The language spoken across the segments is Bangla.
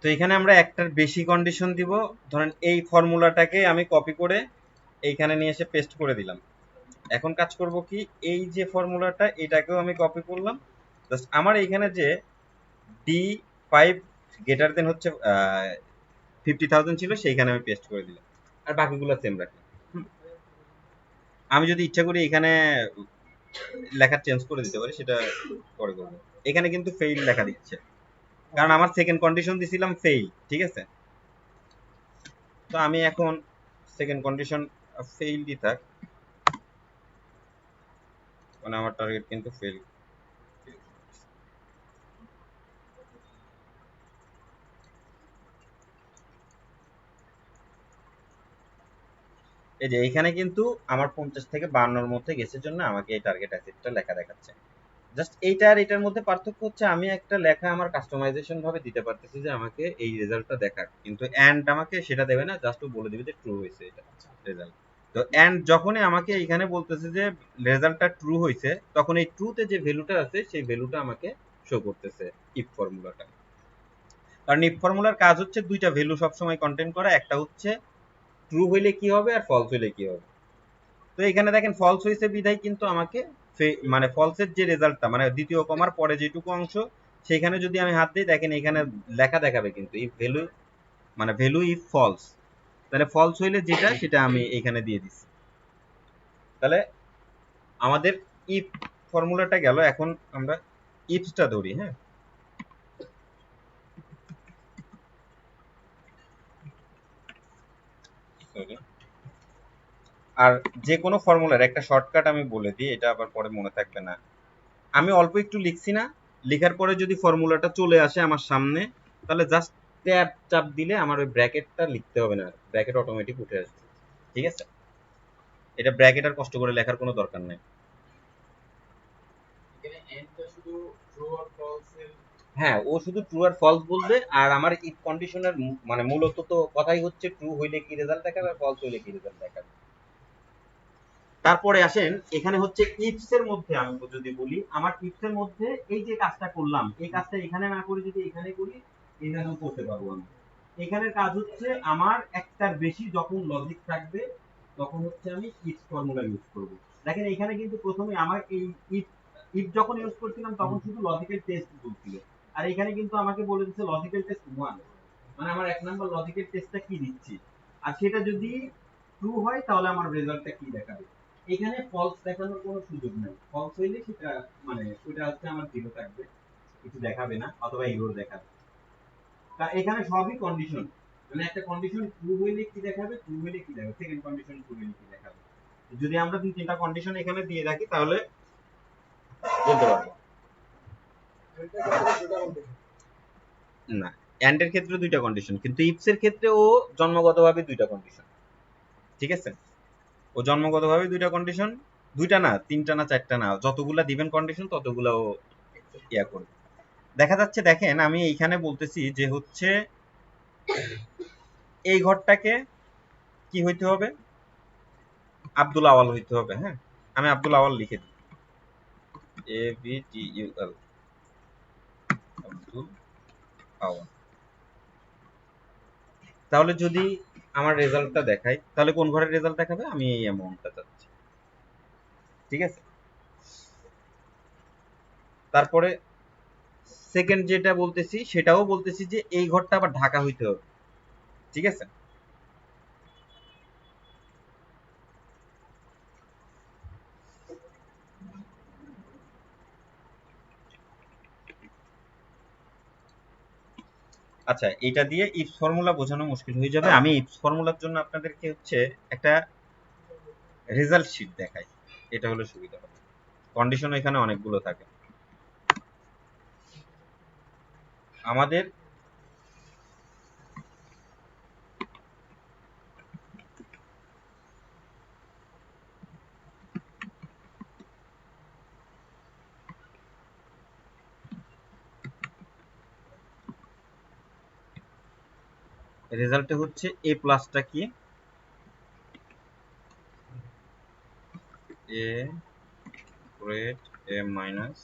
তো এখানে আমরা একটার বেশি কন্ডিশন দিব। ধরেন এই ফর্মুলাটাকে আমি কপি করে এইখানে নিয়ে এসে পেস্ট করে দিলাম। এখন কাজ করব কি, এই যে ফর্মুলাটা এটাকেও আমি কপি করলাম। জাস্ট আমার এইখানে যে D5 গ্রেটার দেন হচ্ছে 50,000 ছিল, সেইখানে আমি পেস্ট করে দিলাম। আর বাকিগুলো সেম রাখলাম। আমি যদি ইচ্ছা করি এখানে লেখা চেঞ্জ করে দিতে পারি, সেটা পরে করবো। এখানে কিন্তু ফেইল লেখা দিচ্ছে, কারণ আমার সেকেন্ড কন্ডিশন দিছিলাম ফেইল। ঠিক আছে, তো আমি এখন সেকেন্ড কন্ডিশন ফেইল দি থাক, মানে আমার টার্গেট কিন্তু ফেল। এই যে এইখানে কিন্তু আমার 50 থেকে 52 মধ্যে গেছে জন্য আমাকে এই টার্গেট অ্যাসেটটা লেখা দেখাচ্ছে। জাস্ট এইটা আর এটার মধ্যে পার্থক্য হচ্ছে আমি একটা লেখা আমার কাস্টমাইজেশন ভাবে দিতে পারতেছি যে আমাকে এই রেজাল্টটা দেখাক, কিন্তু এন্ড আমাকে সেটা দেবে না, জাস্ট ও বলে দিবে যে ট্রু হয়েছে এটা রেজাল্ট। তো এন্ড যখনই আমাকে এখানে বলতেছে যে রেজাল্টটা ট্রু হয়েছে, তখন এই ট্রুতে যে ভ্যালুটা আছে সেই ভ্যালুটা আমাকে শো করতেছে ইফ ফর্মুলাটা। কারণ ইফ ফর্মুলার কাজ হচ্ছে দুইটা ভ্যালু সবসময় কন্টেন্ট করা, একটা হচ্ছে ট্রু হইলে কি হবে আর ফলস হইলে কি হবে। তো এখানে দেখেন ফলস হয়েছে বিধায় কিন্তু আমাকে মানে ফলসের যে রেজাল্টটা, মানে দ্বিতীয় কমার পরে যেটুকু অংশ, সেখানে যদি আমি হাত দিই দেখেন এখানে লেখা দেখাবে কিন্তু ইফ ভ্যালু, মানে ভ্যালু ইফ ফলস। তাহলে ফলস হইলে যেটা সেটা আমি এখানে দিয়ে দিচ্ছি। তাহলে আমাদের ইফ ফর্মুলাটা গেল, এখন আমরা ইফসটা ধরি। হ্যাঁ, সরি। আর যে কোনো ফর্মুলার একটা শর্টকাট আমি বলে দিই, এটা আবার পরে মনে থাকবে না। আমি অল্প একটু লিখছি না, লেখার পরে যদি ফর্মুলাটা চলে আসে আমার সামনে, তাহলে জাস্ট ট্যাব চাপ দিলে আমার ওই ব্র্যাকেটটা লিখতে হবে না, ব্র্যাকেট অটোমেটিক উঠে আসবে। ঠিক আছে, এটা ব্র্যাকেট আর কষ্ট করে লেখার কোনো দরকার নেই। হ্যাঁ, ও শুধু ট্রু আর ফলস বলবে, আর আমার ইফ কন্ডিশনের মানে মূলত তো কথাই হচ্ছে ট্রু হইলে কি রেজাল্ট দেখাবে আর ফলস হইলে কি রেজাল্ট দেখাবে। তারপরে আসেন, এখানে হচ্ছে ইফস এর মধ্যে আমি যদি বলি, আমার ইফস এর মধ্যে এই যে কাজটা করলাম, এই কাজটা এখানে না করে যদি এখানে করি, এখানেও করতে পারবো আমি। এখানের কাজ হচ্ছে আমার একটার বেশি যখন লজিক থাকবে, তখন হচ্ছে আমি ইফ ফর্মুলা ইউজ করব। দেখেন এখানে কিন্তু প্রথমে আমার এই ইফ ইফ যখন ইউজ করছিলাম তখন শুধু লজিক্যাল টেস্ট বলছিল, আর এখানে কিন্তু আমাকে বলে দিচ্ছে লজিক্যাল টেস্ট 1, মানে আমার এক নাম্বার লজিক্যাল টেস্টটা কি দিচ্ছি। আর সেটা যদি ট্রু হয় তাহলে আমার রেজাল্টটা কি দেখাবে। এখানে ফলস দেখানোর কোনো সুযোগ নেই, ফলস হইলে সেটা মানে ওটা হচ্ছে আমার জিরো থাকবে, কিছু দেখাবে না, অথবা এরর দেখাবে। তা এখানে সবই কন্ডিশন, মানে একটা কন্ডিশন ট্রু হইলে কি দেখাবে, ট্রু হইলে কি দেখাবে, সেকেন্ড কন্ডিশন ট্রু হইলে কি দেখাবে। যদি আমরা দুই তিনটা কন্ডিশন এখানে দিয়ে রাখি তাহলে বলতে পারবো। না, এন্ড এর ক্ষেত্রে দুইটা কন্ডিশন, কিন্তু ইফস এর ক্ষেত্রে ও জন্মগতভাবে দুইটা কন্ডিশন। ঠিক আছে, ও জন্মগতভাবে দুইটা কন্ডিশন, দুইটা না, তিনটা না, চারটা না, যতগুলা দিবেন কন্ডিশন ততগুলা ও ইয়া করবে। দেখা যাচ্ছে, দেখেন আমি এইখানে বলতেছি যে হচ্ছে এই ঘরটাকে কি হইতে হবে, আব্দুল আওয়াল হইতে হবে। হ্যাঁ, আমি আব্দুল আওয়াল লিখে দিই, ABDUL, আব্দুল আওয়াল। তাহলে যদি আমার রেজাল্টটা দেখাই, তাহলে কোন ঘরের রেজাল্ট দেখাবে, আমি এই অ্যামাউন্টটা চাচ্ছি। ঠিক আছে, তারপরে সেকেন্ড যেটা বলতেছি সেটাও বলতেছি যে এই ঘরটা আবার ঢাকা হইতে হবে। ঠিক আছে, আচ্ছা, এটা দিয়ে ইফ ফর্মুলা বোঝানো মুশকিল হয়ে যাবে। আমি ইফ ফর্মুলার জন্য আপনাদেরকে হচ্ছে একটা রেজাল্ট শিট দেখাই, এটা হলো সুবিধা হবে। কন্ডিশন এখানে অনেকগুলো থাকে। আমাদের রেজাল্টে হচ্ছে এ প্লাসটা কি, এ গ্রেড এ মাইনাস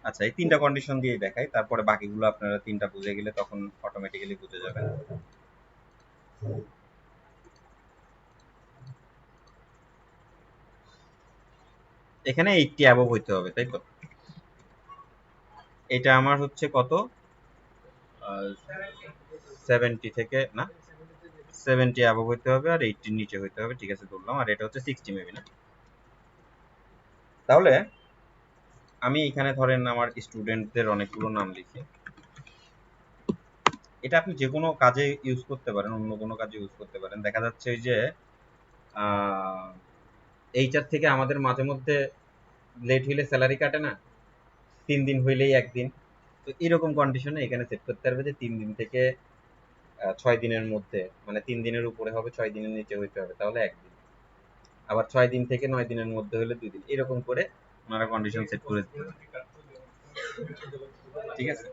আচ্ছা, এই তিনটা কন্ডিশন দিয়ে দেখাই, তারপরে বাকিগুলো আপনারা তিনটা বুঝে গেলে তখন অটোমেটিক্যালি বুঝে যাবেন। এখানে 80 অ্যাবভ হইতে হবে, তাই তো? এটা আমার হচ্ছে কত, 70 থেকে না, 70 অ্যাবভ হইতে হবে আর 80 নিচে হইতে হবে, ঠিক আছে ধরলাম। আর এটা হচ্ছে 60 মেবি, না? তাহলে আমি এখানে ধরেন আমার স্টুডেন্টদের অনেকগুলো নাম লিখি। এটা আপনি যে কোনো কাজে ইউজ করতে পারেন, অন্য কোনো কাজে ইউজ করতে পারেন। দেখা যাচ্ছে এই যে এইচআর থেকে আমাদের মাঝে মধ্যে লেট হইলে স্যালারি কাটে না, 3 দিন হইলেই একদিন। তো এরকম কন্ডিশনে এখানে সেট করতে পারবে যে 3 দিন থেকে 6 দিনের মধ্যে, মানে 3 দিনের উপরে হবে, 6 দিনের নিচে হইতে হবে, তাহলে একদিন। আবার 6 দিন থেকে 9 দিনের মধ্যে হলে 2 দিন, এরকম করে ওনারা কন্ডিশন সেট করে দিতে পারে। ঠিক আছে।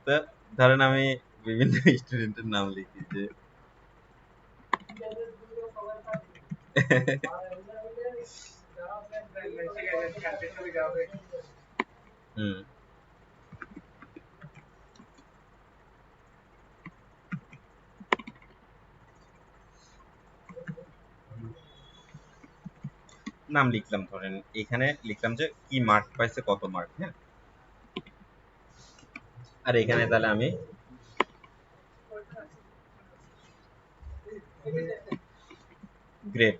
তো ধরেন আমি বিভিন্ন স্টুডেন্টের নাম লিখি যে হুম, নাম লিখলাম, ধরেন এখানে লিখলাম যে কি মার্ক পাইছে, কত মার্ক, হ্যাঁ। আর এখানে তাহলে আমি গ্রেড,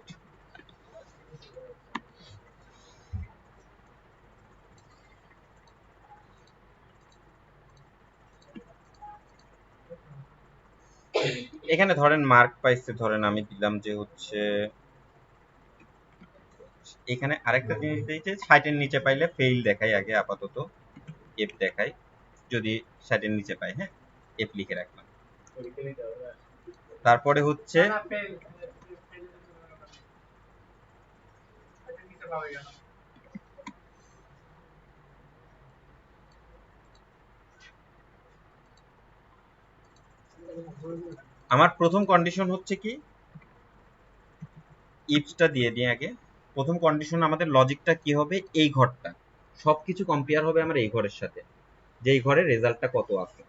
এখানে ধরেন মার্ক পাইছে, ধরেন আমি দিলাম যে হচ্ছে, এখানে আরেকটা জিনিস দিয়েছে 60-এর নিচে পাইলে ফেইল দেখাই, আগে আপাতত এফ দেখাই, যদি 60-এর নিচে পাই, হ্যাঁ, এফ লিখে রাখলাম। তারপরে হচ্ছে আমার প্রথম কন্ডিশন হচ্ছে কি, ইফটা দিয়ে দিই আগে। প্রথম কন্ডিশন আমাদের লজিকটা কি হবে, এই ঘরটা সবকিছু কম্পেয়ার হবে আমার এই ঘরের সাথে, যে এই ঘরের রেজাল্টটা কত আছে।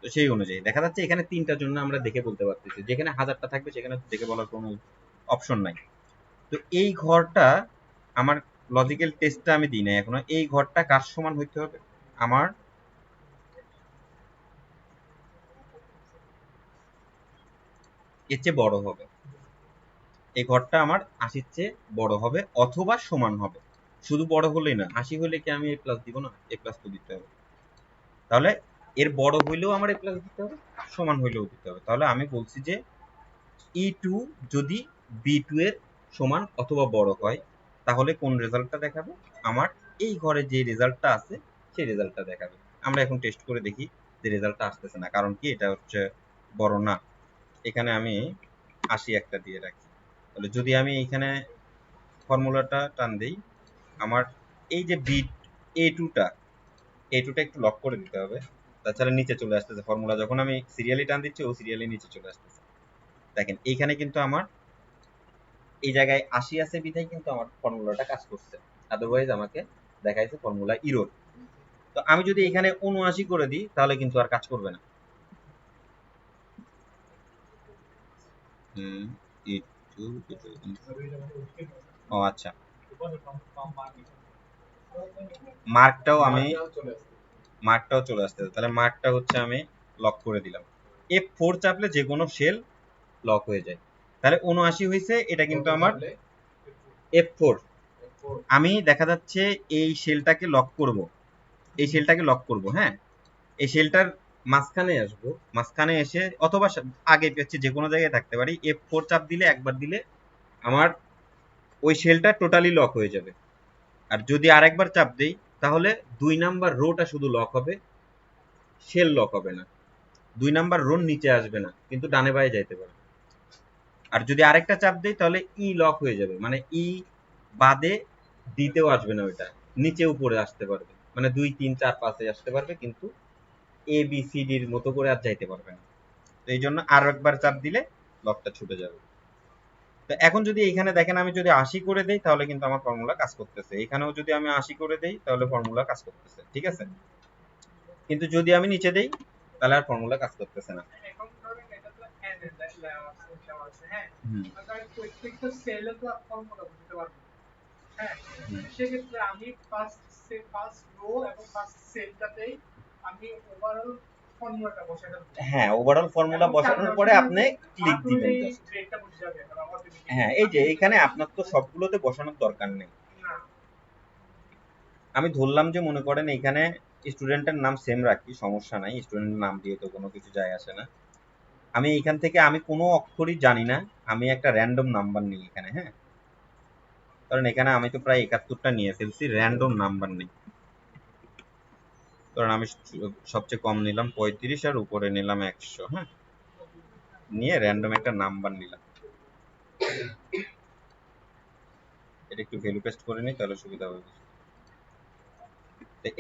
তো সেই অনুযায়ী দেখা যাচ্ছে এখানে তিনটার জন্য আমরা দেখে বলতে পারতেছি, যেখানে 1000টা থাকবে সেখানে দেখে বলার কোনো অপশন নাই। তো এই ঘরটা আমার লজিক্যাল টেস্টটা আমি দিই না এখনো, এই ঘরটা কার সমান হইতে হবে, আমার এর চেয়ে বড় হবে। এই ঘরটা আমার 80-র চেয়ে বড় হবে অথবা সমান হবে। শুধু বড় হলেই না, 80 হলে কি আমি এ প্লাস দিব না? এ প্লাস তো দিতে হবে। তাহলে এর বড় হইলেও আমার এ প্লাস দিতে হবে, সমান হইলেও দিতে হবে। তাহলে আমি বলছি যে E2 যদি B2 এর সমান অথবা বড় হয়, তাহলে কোন রেজাল্টটা দেখাবে, আমার এই ঘরে যে রেজাল্টটা আছে সেই রেজাল্টটা দেখাবে। আমরা এখন টেস্ট করে দেখি যে রেজাল্টটা আসতেছে না, কারণ কি এটা হচ্ছে বড় না। এখানে আমি 80 একটা দিয়ে রাখি। তাহলে যদি আমি এইখানে ফর্মুলাটা টান দিই, আমার এই যে বি এ টুটা একটু লক করে দিতে হবে, তাছাড়া নিচে চলে আসতেছে ফর্মুলা, যখন আমি সিরিয়ালি টান দিচ্ছি ও সিরিয়ালি নিচে চলে আসতেছে। দেখেন এইখানে কিন্তু আমার এই জায়গায় 80 আছে বিধায় কিন্তু আমার ফর্মুলাটা কাজ করছে, আদারওয়াইজ আমাকে দেখাইছে ফর্মুলা ইরোর। তো আমি যদি এখানে 79 করে দিই তাহলে কিন্তু আর কাজ করবে না। ও আচ্ছা, মার্কটাও চলে আসতেছে, তাহলে মার্কটা হচ্ছে আমি লক করে দিলাম। F4 চাপলে যে কোনো সেল লক হয়ে যায়। তাহলে 79 হয়েছে, এটা কিন্তু আমার F4। আমি দেখা যাচ্ছে এই সেলটাকে লক করব, এই সেলটাকে লক করব, হ্যাঁ। এই সেলটার মাঝখানে আসবো, মাঝখানে এসে অথবা আগে পেয়েছে যে কোনো জায়গায় থাকতে পারি, F4 চাপ দিলে, একবার দিলে আমার ওই সেলটা টোটালি লক হয়ে যাবে। আর যদি আরেকবার চাপ দেই তাহলে 2 নাম্বার রোটা শুধু লক হবে, সেল লক হবে না। 2 নাম্বার রো নিচে আসবে না, কিন্তু ডানে বায়ে যাইতে পারে। আর যদি আরেকটা চাপ দেই তাহলে ই লক হয়ে যাবে, মানে ই বাদে দিতেও আসবে না, ওইটা নিচে উপরে আসতে পারবে, মানে 2 3 4 5 আসতে পারবে, কিন্তু এ বি সি ডির মতো করে আর যাইতে পারবে না। তো এই জন্য আরো একবার চাপ দিলে লবটা ছুটে যাবে। তো এখন যদি এখানে দেখেন আমি যদি 80 করে দেই তাহলে কিন্তু আমার ফর্মুলা কাজ করতেছে, এখানেও যদি আমি 80 করে দেই তাহলে ফর্মুলা কাজ করতেছে, ঠিক আছে। কিন্তু যদি আমি নিচে দেই তাহলে আর ফর্মুলা কাজ করতেছে না। এখন ধরেন এটা তো n এর দেওয়া আছে, হ্যাঁ, হুম আমি প্রত্যেকটা সেলে তো ফর্মুলা বুঝতে পারবো, হ্যাঁ। হুম। সেক্ষেত্রে আমি ফার্স্ট রো এবং ফার্স্ট সেলটাতেই আমি ওভারঅল ফর্মুলাটা বসাই দেবো। হ্যাঁ, ওভারঅল ফর্মুলা এবং বসানোর পরে আপনি ক্লিক দিবেন জাস্ট। গ্রেডটা বুঝে যাবে অটোমেটিক। হ্যাঁ, এই যে এখানে আপনার তো সবগুলোতে বসানোর দরকার নেই। না, আমি ধরলাম যে মনে করেন এখানে স্টুডেন্টের নাম সেম রাখি, সমস্যা নাই, স্টুডেন্টের নাম দিয়ে তো কোনো কিছু যায় আসে না। আমি এখান থেকে আমি কোনো অক্ষরই জানি না, আমি একটা র্যান্ডম নাম্বার নিই এখানে, হ্যাঁ। কারণ এখানে আমি তো প্রায় 71টা নিয়ে ফেলছি, র্যান্ডম নাম্বার নেই। কারণ আমি সবচেয়ে কম নিলাম 35 আর উপরে নিলাম 100, হ্যাঁ। নিয়ে র্যান্ডম একটা নাম্বার নিলাম। এটা একটু ভ্যালু পেস্ট করে নিই তাহলে সুবিধা হবে।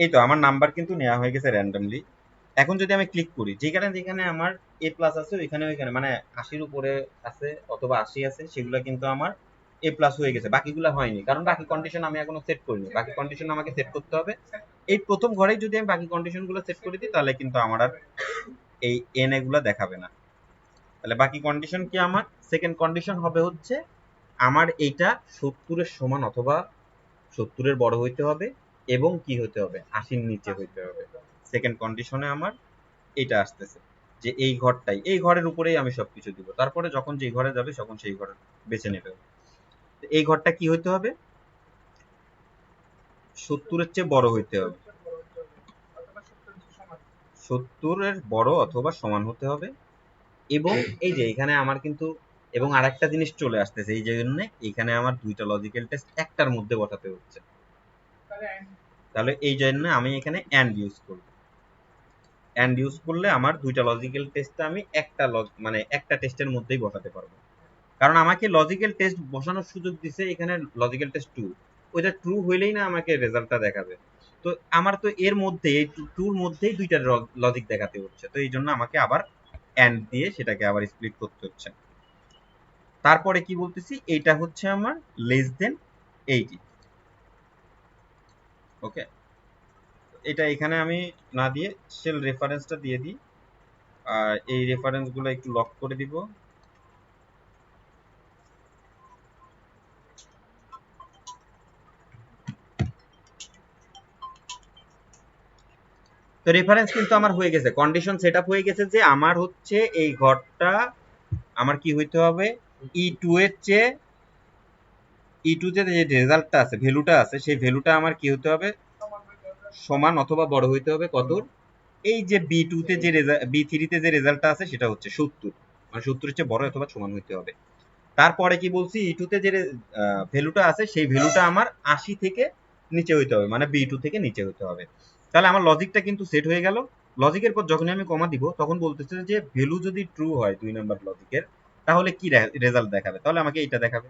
এই তো আমার নাম্বার কিন্তু নেওয়া হয়ে গেছে র্যান্ডমলি। এখন যদি আমি ক্লিক করি, যেখানে যেখানে আমার এ প্লাস আছে ওইখানে ওইখানে মানে 80-র উপরে আছে অথবা 80 আছে সেগুলো কিন্তু আমার এ প্লাস হয়ে গেছে, বাকিগুলো হয়নি, কারণ বাকি কন্ডিশন আমি এখনো সেট করিনি। বাকি কন্ডিশন আমাকে সেট করতে হবে। এই প্রথম ঘরেই যদি আমি বাকি কন্ডিশন গুলো সেট করে দিই তাহলে কিন্তু আমার আর এই এন এগুলো দেখাবে না। তাহলে বাকি কন্ডিশন কি, আমার সেকেন্ড কন্ডিশন হবে হচ্ছে আমার এইটা 70-এর সমান অথবা 70-এর বড় হইতে হবে এবং কি হতে হবে, 80-র নিচে হইতে হবে। সেকেন্ড কন্ডিশনে আমার এটা আসতেছে যে এই ঘরটাই, এই ঘরের উপরেই আমি সবকিছু দিব, তারপরে যখন যেই ঘরে যাবে তখন সেই ঘর বেছে নেবে। এই ঘরটা কি হইতে হবে, 70-এর চেয়ে বড় হইতে হবে, 70-এর বড় অথবা সমান হতে হবে। এবং এই যে এখানে আমার কিন্তু এবং আরেকটা জিনিস চলে আসতেছে, এই জন্য এখানে আমার দুইটা লজিক্যাল টেস্ট একটার মধ্যে বসাতে হচ্ছে। তাহলে এই জন্য আমি এখানে এন্ড ইউজ করব। এন্ড ইউজ করলে আমার দুইটা লজিক্যাল টেস্ট আমি একটা মানে একটা টেস্টের মধ্যেই বসাতে পারবো। কারণ আমাকে লজিক্যাল টেস্ট বসানোর সুযোগ দিছে এখানে লজিক্যাল টেস্ট 2, ওইটা ট্রু হইলেই না আমাকে রেজাল্টটা দেখাবে। তো আমার তো এর মধ্যে এই ট্রুর মধ্যেই দুইটা লজিক দেখাতে হচ্ছে, তো এই জন্য আমাকে আবার এন্ড দিয়ে সেটাকে আবার স্প্লিট করতে হচ্ছে। তারপরে কি বলতেছি, এইটা হচ্ছে আমার লেস দেন 80, ওকে। এটা এখানে আমি না দিয়ে সেল রেফারেন্সটা দিয়ে দিই, আর এই রেফারেন্স গুলো একটু লক করে দিব। তো রেফারেন্স কিন্তু আমার হয়ে গেছে, কন্ডিশন সেট আপ হয়ে গেছে যে আমার হচ্ছে এই ঘরটা আমার কি হইতে হবে, E2 এর চেয়ে E2 তে যে রেজাল্টটা আছে, ভ্যালুটা আছে, সেই ভ্যালুটা আমার কি হতে হবে, সমান অথবা বড় হইতে হবে কতর, এই যে B2 তে যে B3 তে যে রেজাল্টটা আছে সেটা হচ্ছে 70, মানে 70-এর চেয়ে বড় অথবা সমান হইতে হবে। তারপরে কি বলছি, E2 তে যে ভ্যালুটা আছে সেই ভ্যালুটা আমার 80 থেকে নিচে হইতে হবে, মানে B2 থেকে নিচে হইতে হবে। তাহলে আমার লজিকটা কিন্তু সেট হয়ে গেল। লজিকের পর যখনই আমি কমা দিব তখন বলতেছে যে ভ্যালু যদি ট্রু হয় 2 নাম্বার লজিকের তাহলে কি রেজাল্ট দেখাবে, তাহলে আমাকে এটা দেখাবে,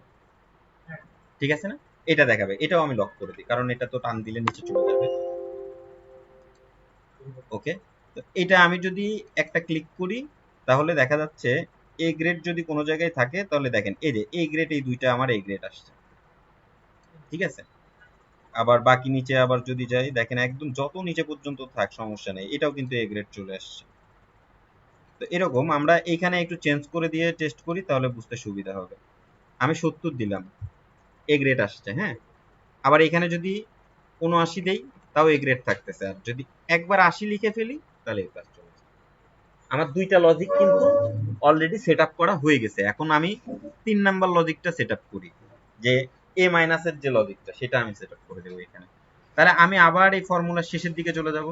ঠিক আছে না। এটা দেখাবে, এটাও আমি লক করে দিই কারণ এটা তো টান দিলে নিচে চলে যাবে, ওকে। তো এটা আমি যদি একটা ক্লিক করি তাহলে দেখা যাচ্ছে এ গ্রেড যদি কোনো জায়গায় থাকে তাহলে দেখেন এই যে এ গ্রেড, এই দুইটা আমার এ গ্রেড আসছে, ঠিক আছে। আবার বাকি নিচে আবার যদি যাই দেখেন একদম যত নিচে পর্যন্ত থাক সমস্যা নেই, এটাও কিন্তু এ গ্রেড চলে আসছে। তো এরকম আমরা এখানে একটু চেঞ্জ করে দিয়ে টেস্ট করি তাহলে বুঝতে সুবিধা হবে। আমি 70 দিলাম, এ গ্রেড আসছে, হ্যাঁ। আবার এখানে যদি 79 দেই তাও এ গ্রেড থাকতেছে, আর যদি একবার 80 লিখে ফেলি তাহলে এ প্লাস চলে আসছে। আমার দুইটা লজিক কিন্তু অলরেডি সেট আপ করা হয়ে গেছে। এখন আমি 3 নাম্বার লজিকটা সেট আপ করি, যে এ মাইনাসের যে লজিকটা সেটা আমি সেট আপ করে দেবো এখানে। তাহলে আমি আবার এই ফর্মুলার শেষের দিকে চলে যাব।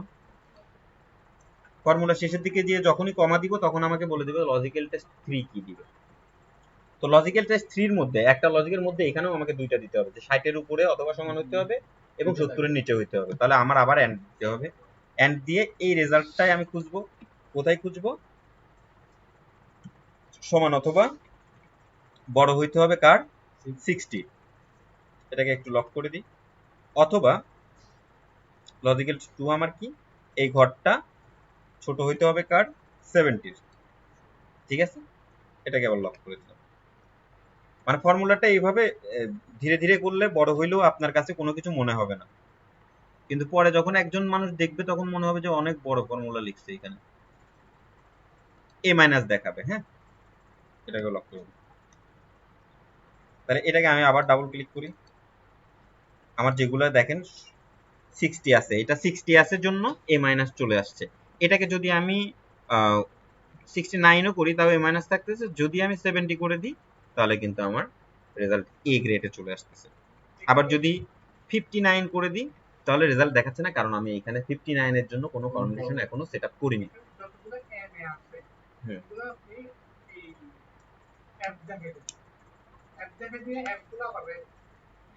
ফর্মুলার শেষের দিকে দিয়ে যখনই কমা দিব তখন আমাকে বলে দিবে লজিক্যাল টেস্ট 3 কি দিবে। তো লজিক্যাল টেস্ট 3 এর মধ্যে একটা লজিকের মধ্যে এখানেও আমাকে দুইটা দিতে হবে, যে 60 এর উপরে অথবা সমান হতে হবে এবং 70 এর নিচে হইতে হবে। তাহলে আমার আবার এন্ড দিতে হবে। এন্ড দিয়ে এই রেজাল্টটাই আমি খুঁজবো, কোথায় খুঁজবো, সমান অথবা বড় হইতে হবে কার, 60। এটাকে একটু লক করে দিই। অথবা লজিক্যাল 2 আমার কি, এই ঘরটা ছোট হইতে হবে কার, 70-র, ঠিক আছে। এটাকে আবার লক করে দিলাম। মানে ফর্মুলাটা এইভাবে ধীরে ধীরে করলে বড় হইলেও আপনার কাছে কোনো কিছু মনে হবে না, কিন্তু পরে যখন একজন মানুষ দেখবে তখন মনে হবে যে অনেক বড় ফর্মুলা লিখছে এখানে। এ মাইনাস দেখাবে, হ্যাঁ, এটাকে লক করব। তাহলে এটাকে আমি আবার ডাবল ক্লিক করি, আমার যেগুলো দেখেন 60 আছে, এটা 60 আছে জন্য এ মাইনাস চলে আসছে। এটাকে যদি আমি 69ও করি তাও এ মাইনাস থাকতেছে, যদি আমি 70 করে দিই তাহলে কিন্তু আমার রেজাল্ট এ গ্রেডে চলে আসতেছে। আবার যদি 59 করে দিই তাহলে রেজাল্ট দেখাচ্ছে না, কারণ আমি এখানে 59 এর জন্য কোনো কন্ডিশন এখনো সেট আপ করিনি। যতগুলো এম এ আছে হুম। এগুলো আপনি এই অ্যাপ জায়গায় দেবেন, অ্যাপ জায়গায় দিয়ে অ্যাপগুলো আবার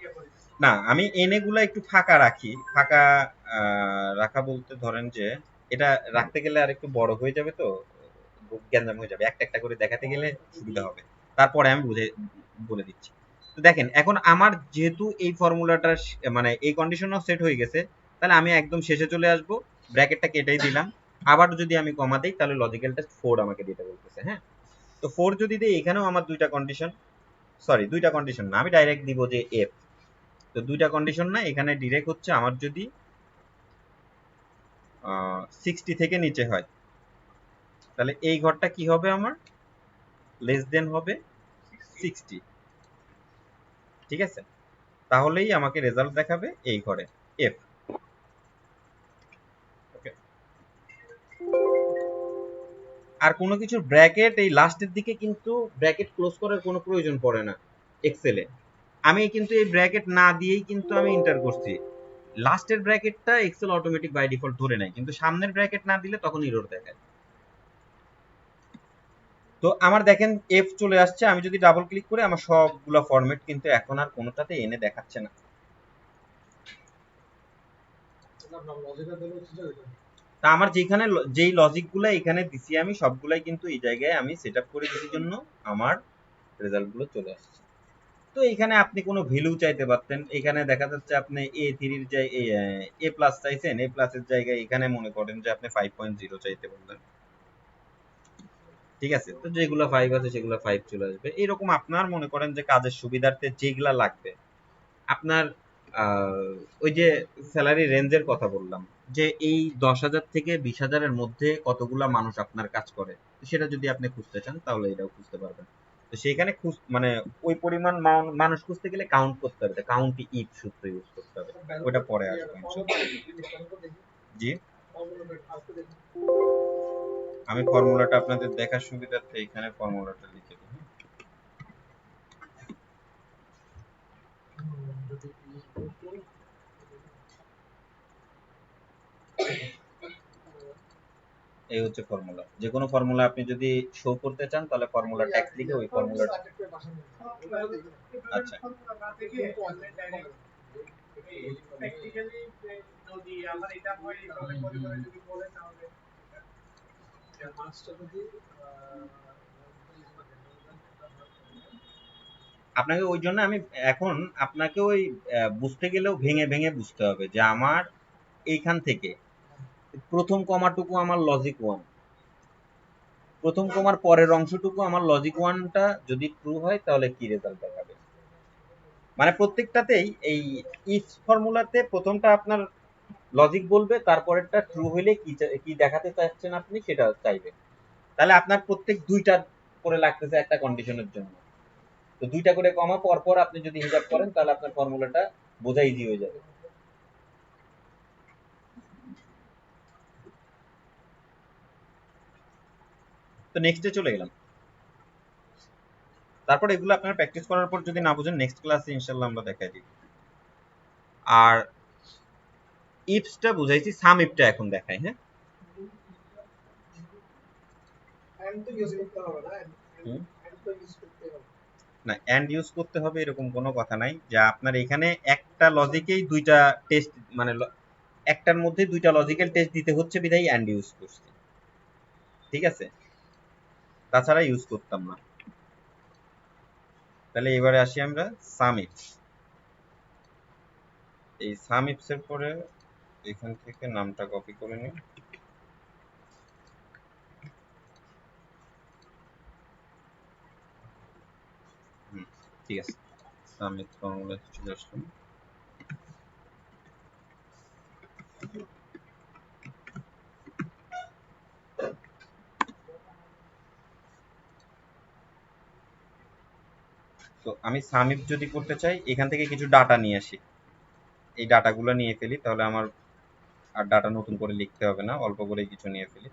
ইয়ে করে দিবেন। না, আমি এনে গুলা একটু ফাঁকা রাখি। ফাঁকা রাখা বলতে ধরেন যে এটা রাখতে গেলে আর একটু বড় হয়ে যাবে, তো গ্যাঞ্জাম হয়ে যাবে, একটা একটা করে দেখাতে গেলে সুবিধা হবে। তারপরে আমি বলে দিচ্ছি। তো দেখেন এখন আমার যেহেতু এই ফর্মুলাটা মানে এই কন্ডিশনও সেট হয়ে গেছে, তাহলে আমি একদম শেষে চলে আসব, ব্র্যাকেটটা কেটেই দিলাম। আবার যদি আমি কমা দিই তাহলে লজিক্যাল টেস্ট 4 আমাকে দিতে বলতেছে, হ্যাঁ। তো 4 যদি দিই, এখানেও আমার দুইটা কন্ডিশন, সরি দুইটা কন্ডিশন না, আমি ডাইরেক্ট দিব যে এফ। তো দুইটা কন্ডিশন না, এখানে ডিরেক্ট হচ্ছে আমার যদি 60 থেকে নিচে হয় তাহলে এই ঘরটা কি হবে, আমার লেস দেন হবে 60, ঠিক আছে। তাহলেই আমাকে রেজাল্ট দেখাবে এই ঘরে এফ। ওকে, আর কোনো কিছুর ব্র্যাকেট এই লাস্টের দিকে কিন্তু ব্র্যাকেট ক্লোজ করার কোনো প্রয়োজন পড়ে না এক্সেলে। আমি কিন্তু এই ব্র্যাকেট না দিয়েই কিন্তু আমি এন্টার করছি। লাস্টের ব্র্যাকেটটা এক্সেল অটোমেটিক বাই ডিফল্ট ধরে নেয়, কিন্তু সামনের ব্র্যাকেট না দিলে তখন এরর দেখায়। তো আমার দেখেন এফ চলে আসছে, আমি যদি ডাবল ক্লিক করি আমার সবগুলো ফরম্যাট কিন্তু এখন আর কোনোটাতে এনে দেখাচ্ছে না। তা আমার যেখানে যেই লজিক গুলো এখানে দিছি আমি সবগুলাই কিন্তু এই জায়গায় আমি সেট আপ করে দিছি জন্য আমার রেজাল্ট গুলো চলে আসছে। তো এখানে আপনি কোনো ভ্যালু চাইতে পারতেন, এখানে দেখা যাচ্ছে আপনি এ থ্রির জায়গায় এ প্লাস চাইছেন, এ প্লাসের জায়গায় এখানে মনে করেন যে আপনি 5.0 চাইতে বললেন, ঠিক আছে। তো যেগুলো 5 আছে সেগুলো 5 চলে আসবে। এরকম আপনার মনে করেন যে কাজের সুবিধার্থে যেগুলা লাগবে আপনার, ওই যে স্যালারি রেঞ্জের কথা বললাম যে এই 10,000 থেকে 20,000 এর মধ্যে কতগুলা মানুষ আপনার কাজ করে, সেটা যদি আপনি খুঁজতে চান তাহলে এটাও খুঁজতে পারবেন। তো সেখানে মানে ওই পরিমাণ মানুষ খুঁজতে গেলে কাউন্ট করতে হবে, কাউন্ট ইফ সূত্র ইউজ করতে হবে, ওটা পরে আসবে জি। আমি ফর্মুলাটা আপনাদের দেখার সুবিধার্থে এখানে ফর্মুলাটা লিখে দিই। এই হচ্ছে ফর্মুলা। যে কোনো ফর্মুলা আপনি যদি শো করতে চান তাহলে ফর্মুলা ট্যাক্স লিখে ওই ফর্মুলা। আচ্ছা, প্র্যাকটিক্যালি যদি আমার এটা হয় এইভাবে করে করে যদি বলেন তাহলে আপনাকে ওই জন্য আমি এখন আপনাকে ওই বুঝতে গেলেও ভেঙে ভেঙে বুঝতে হবে যে আমার এইখান থেকে প্রথম কমাটুকু আমার লজিক ওয়ান, প্রথম কমার পরের অংশটুকু আমার লজিক ওয়ানটা যদি ট্রু হয় তাহলে কি রেজাল্ট দেখাবে। মানে প্রত্যেকটাতেই এই ইফ ফর্মুলাতে প্রথমটা আপনার লজিক বলবে, তারপরেরটা ট্রু হইলে কি কি দেখাতে চাচ্ছেন আপনি সেটা চাইবে। তাহলে আপনার প্রত্যেক দুইটা করে লাগতেছে একটা কন্ডিশনের জন্য। তো দুইটা করে কমা পর পর আপনি যদি হিসাব করেন তাহলে আপনার ফর্মুলাটা বোঝা ইজি হয়ে যাবে। তো নেক্সটে চলে গেলাম। তারপর এগুলো আপনারা প্র্যাকটিস করার পর যদি না বুঝেন নেক্সট ক্লাসে ইনশাল্লাহ আমরা দেখাই দিই। আর ইফসটা বুঝাইছি, সাম ইফটা এখন দেখাই, হ্যাঁ। না, এন্ড ইউজ করতে হবে এরকম কোনো কথা নাই, যে আপনার এখানে একটা লজিকেই দুইটা টেস্ট, মানে একটার মধ্যে দুইটা লজিক্যাল টেস্ট দিতে হচ্ছে বিধায় এন্ড ইউজ করছি, ঠিক আছে, তাছাড়া ইউজ করতাম না। তাহলে এবারে আসি আমরা সাম ইফ। এই সাম ইফস এর পরে এখান থেকে নামটা কপি করে নিই, ঠিক আছে, সামিট ফর্মুলা চলে আসলাম। তো আমি সামিট যদি করতে চাই, এখান থেকে কিছু ডাটা নিয়ে আসি, এই ডাটাগুলো নিয়ে ফেলি, তাহলে আমার আর ডাটা নতুন করে লিখতে হবে না, অল্প করে কিছু নিয়ে ফেলি।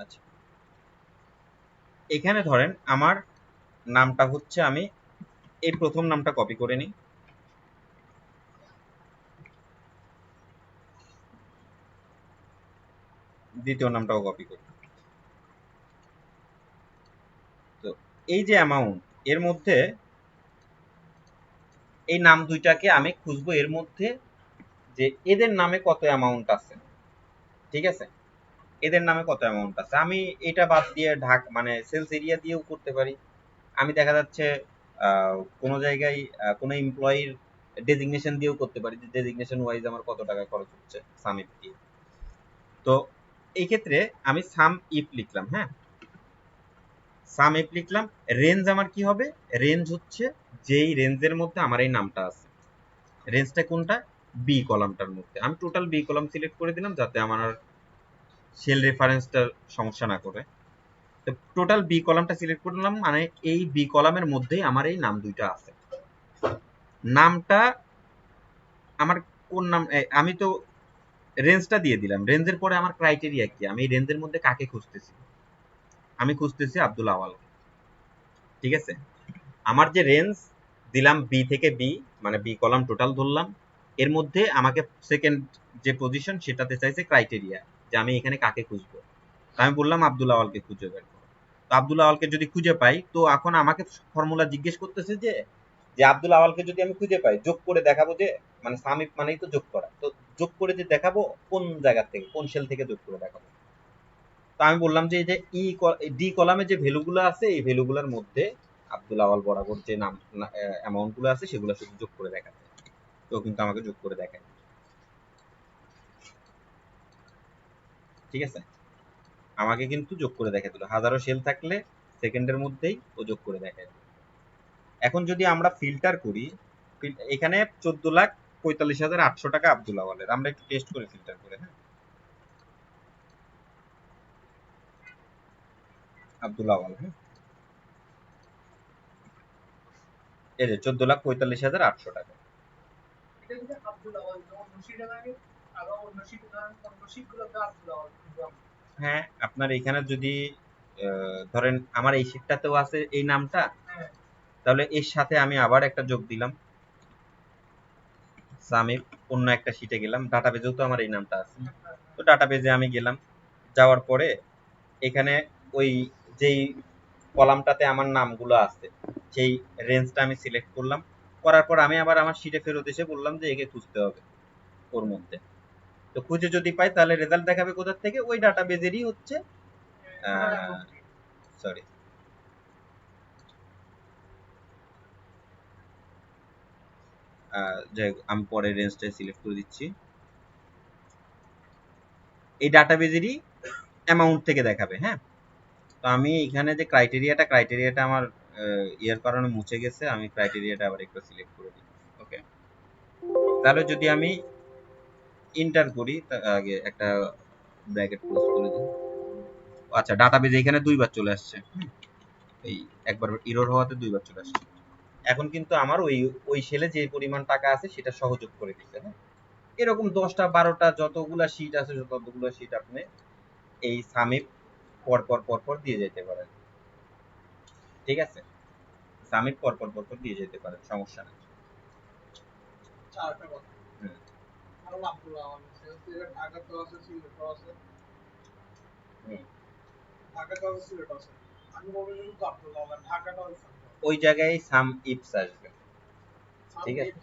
আচ্ছা, এখানে ধরেন আমার নামটা হচ্ছে, আমি এই প্রথম নামটা কপি করে নিই, দ্বিতীয় নামটাও কপি করি। তো এই যে অ্যামাউন্ট, এর মধ্যে এই নাম দুইটাকে আমি খুঁজবো, এর মধ্যে যে এদের নামে কত অ্যামাউন্ট আছে। ঠিক আছে, এদের নামে কত অ্যামাউন্ট আছে, আমি এটা বাদ দিয়ে মানে সেলস এরিয়া দিয়েও করতে পারি। আমি দেখা যাচ্ছে কোনো জায়গায় কোনো এমপ্লয়ির ডেজিগনেশন দিয়েও করতে পারি, যে ডেজিগনেশন ওয়াইজ আমার কত টাকা খরচ হচ্ছে সামিট দিয়ে। তো এই ক্ষেত্রে আমি সাম ইফ লিখলাম, হ্যাঁ, সাম ইফ লিখলাম। রেঞ্জ আমার কি হবে, রেঞ্জ হচ্ছে যেই রেঞ্জের মধ্যে আমার এই নামটা আছে, রেঞ্জটা কোনটা, বি কলামটার মধ্যে। আমি টোটাল বি কলাম সিলেক্ট করে দিলাম, যাতে আমার আর সেল রেফারেন্সটার সমস্যা না করে। তো টোটাল বি কলামটা সিলেক্ট করলাম, মানে এই বি কলামের মধ্যেই আমার এই নাম দুইটা আছে। নামটা আমার কোন নাম, আমি তো রেঞ্জটা দিয়ে দিলাম, রেঞ্জের পরে আমার ক্রাইটেরিয়া কি, আমি এই রেঞ্জের মধ্যে কাকে খুঁজতেছি, আমি খুঁজতেছি আব্দুল আওয়াল। ঠিক আছে, আমার যে রেঞ্জ দিলাম বি থেকে বি, মানে বি কলাম টোটাল ধরলাম, এর মধ্যে আমাকে সেকেন্ড যে পজিশন সেটাতে চাইছে ক্রাইটেরিয়া, যে আমি এখানে কাকে খুঁজবো। আমি বললাম আব্দুল আওয়ালকে খুঁজে বের করো। তো আব্দুল আওয়ালকে যদি খুঁজে পাই, তো এখন আমাকে ফর্মুলা জিজ্ঞেস করতেছে যে যে আব্দুল আওয়ালকে যদি আমি খুঁজে পাই, যোগ করে দেখাবো যে, মানে সামিট মানেই তো যোগ করা, তো যোগ করে যে দেখাবো কোন জায়গা থেকে, কোন সেল থেকে যোগ করে দেখাবো। তো আমি বললাম যে এই যে ডি কলামে যে ভ্যালুগুলো আছে, এই ভ্যালুগুলোর মধ্যে আব্দুল আওয়াল বরাবর যে নাম অ্যামাউন্ট গুলো আছে সেগুলো শুধু যোগ করে দেখাতে। তো কিন্তু আমাকে যোগ করে দেখায়। ঠিক আছে, আমাকে কিন্তু যোগ করে দেখা দিল, হাজারো সেল থাকলে সেকেন্ডের মধ্যেই ও যোগ করে দেখায়। এখন যদি আমরা ফিল্টার করি, এখানে 14,45,800 টাকা আব্দুল আওয়ালের, আমরা একটু টেস্ট করে ফিল্টার করে, হ্যাঁ, আব্দুল আওয়াল, হ্যাঁ, এই যে 14,45,800 টাকা। এটা যদি আব্দুল আওয়াল অন্য সিটে লাগে, আবার অন্য সিটে ধরেন অন্য সিটগুলোতে আব্দুল আওয়াল কিন্তু হ্যাঁ, আপনার এখানে যদি ধরেন আমার এই শীটটাতেও আছে এই নামটা, হ্যাঁ তাহলে এর সাথে আমি আবার একটা যোগ দিলাম, সামির, অন্য একটা শীটে গেলাম, ডাটাবেজেও তো আমার এই নামটা আছে। তো ডাটাবেজে আমি গেলাম, যাওয়ার পরে এখানে ওই যেই কলামটাতে আমার নামগুলো আছে সেই রেঞ্জটা আমি সিলেক্ট করলাম, করার পর আমি আবার আমার শীটে ফেরত এসে বললাম যে একে খুঁজতে হবে ওর মধ্যে। তো খুঁজে যদি পাই তাহলে রেজাল্ট দেখাবে কোথা থেকে, ওই ডাটাবেজেরই হচ্ছে, সরি, যাই হোক, আমি পরের রেঞ্জটা সিলেক্ট করে দিচ্ছি, এই ডাটাবেজেরই অ্যামাউন্ট থেকে দেখাবে, হ্যাঁ। তো আমি এখানে যে ক্রাইটেরিয়াটা আমার ইয়ের কারণে মুছে গেছে, আমি ক্রাইটেরিয়াটা আবার একটু সিলেক্ট করে দিই। ওকে, তাহলে যদি আমি ইন্টার করি, আগে একটা ব্র্যাকেট ক্লোজ করে দিই। আচ্ছা, ডাটাবেজ এখানে দুইবার চলে আসছে, এই একবার ইরর হওয়াতে দুইবার চলে আসছে। এখন কিন্তু আমার ওই ওই সেলে যে পরিমাণ টাকা আছে সেটা সহযোগ করে দিচ্ছে, হ্যাঁ। এরকম 10টা 12টা যতগুলা শীট আছে, ততগুলো শীট আপনি এই সামিট পর পর পর পর দিয়ে যেতে পারেন। ঠিক আছে, সামিট পর পর পর পর দিয়ে যেতে পারেন, সমস্যা নেই। চারটা কথা হুম, কারণ আব্দুল আওয়াল ঢাকাতে আছে, সিলেটও আছে, হুম। ঢাকাতে আছে, সিলেটও আছে। আমি বলবো কিন্তু আব্দুল আওয়াল ঢাকাটাও থাকবে। ওই জায়গায় সাম ইপস আসবে, ঠিক আছে,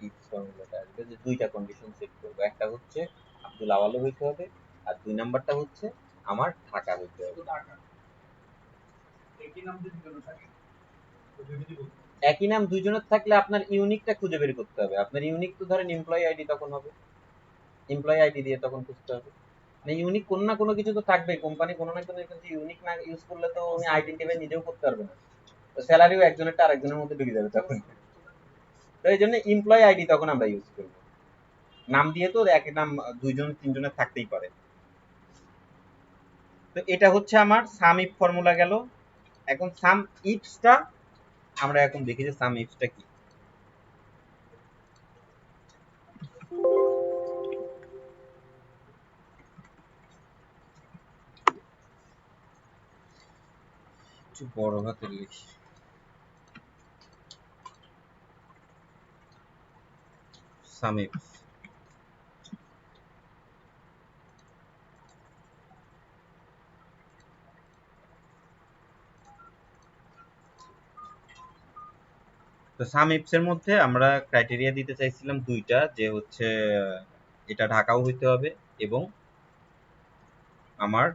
ইফ ফর্মুলাটা আসবে যে দুইটা কন্ডিশন সেট করব, একটা হচ্ছে আব্দুল আওয়ালও হইতে হবে, আর দুই নাম্বারটা হচ্ছে আমার ঢাকা হইতে হবে। একই নাম দুইজনের থাকলে আপনার ইউনিকটা খুঁজে বের করতে হবে। আপনার ইউনিক তো ধরেন এমপ্লয়ি আইডি তখন হবে, এমপ্লয়ি আইডি দিয়ে তখন খুঁজতে হবে। মানে ইউনিক কোনো না কোনো কিছু তো থাকবে, কোম্পানি কোনো না কোনো কিছু ইউনিক না ইউজ করলে তো উনি আইডেন্টিফাই নিজেও করতে পারবে না, তো স্যালারিও একজনের আরেকজনের মধ্যে ঢুকে যাবে তখন। তো এই জন্য এমপ্লয়ি আইডি তখন আমরা ইউজ করবো। নাম দিয়ে তো এক নাম দুইজন তিনজনের থাকতেই পারে। তো এটা হচ্ছে আমার সাম ইফ ফর্মুলা গেল। এখন সাম ইফসটা আমরা এখন দেখি যে সাম ইফসটা কি। একটু বড় হাতে লিখি। সাম ইফস, তো সাম ইফস এর মধ্যে আমরা ক্রাইটেরিয়া দিতে চাইছিলাম দুইটা, যে হচ্ছে এটা ঢাকাও হইতে হবে এবং আমার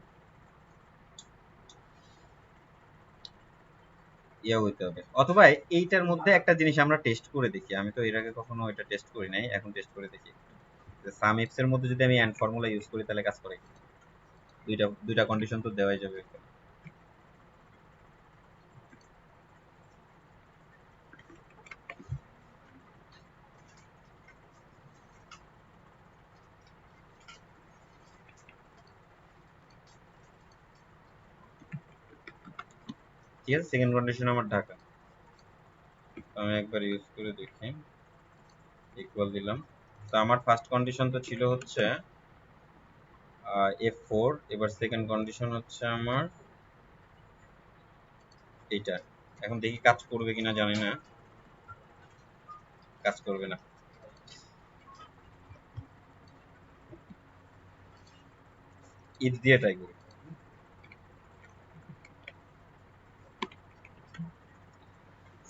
ইয়ে হইতে হবে, অথবা এইটার মধ্যে একটা জিনিস আমরা টেস্ট করে দেখি। আমি তো এর আগে কখনো এটা টেস্ট করি নাই, এখন টেস্ট করে দেখি যে সাম ইফস এর মধ্যে যদি আমি এন্ড ফর্মুলা ইউজ করি তাহলে কাজ করে কি। দুইটা দুইটা কন্ডিশন তো দেওয়াই যাবে। ঠিক আছে, সেকেন্ড কন্ডিশন আমার ঢাকা, আমি একবার ইউজ করে দেখি। ইকুয়াল দিলাম। তো আমার ফার্স্ট কন্ডিশন তো ছিল হচ্ছে F4, এবার সেকেন্ড কন্ডিশন হচ্ছে আমার এইটা। এখন দেখি কাজ করবে কিনা, জানি না, কাজ করবে না। ইফ দিয়ে ট্রাই করি।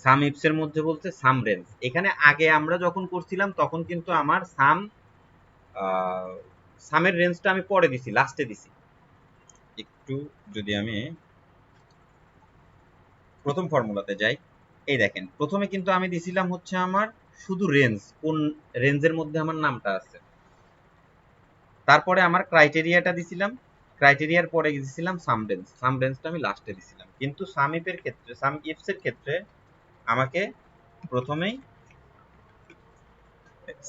সাম ইফস এর মধ্যে বলছে সাম রেঞ্জ। এখানে আগে আমরা যখন করছিলাম তখন কিন্তু আমার সামের রেঞ্জটা আমি পরে দিছি, লাস্টে দিছি। একটু যদি আমি প্রথম ফর্মুলাতে যাই, এই দেখেন প্রথমে কিন্তু আমি দিছিলাম হচ্ছে আমার শুধু রেঞ্জ, কোন রেঞ্জের মধ্যে আমার নামটা আছে। তারপরে আমার ক্রাইটেরিয়াটা দিছিলাম, ক্রাইটেরিয়ার পরে দিছিলাম সাম রেঞ্জ, সাম রেঞ্জটা আমি লাস্টে দিছিলাম। কিন্তু সাম ইফের ক্ষেত্রে, সাম ইফস এর ক্ষেত্রে আমাকে প্রথমেই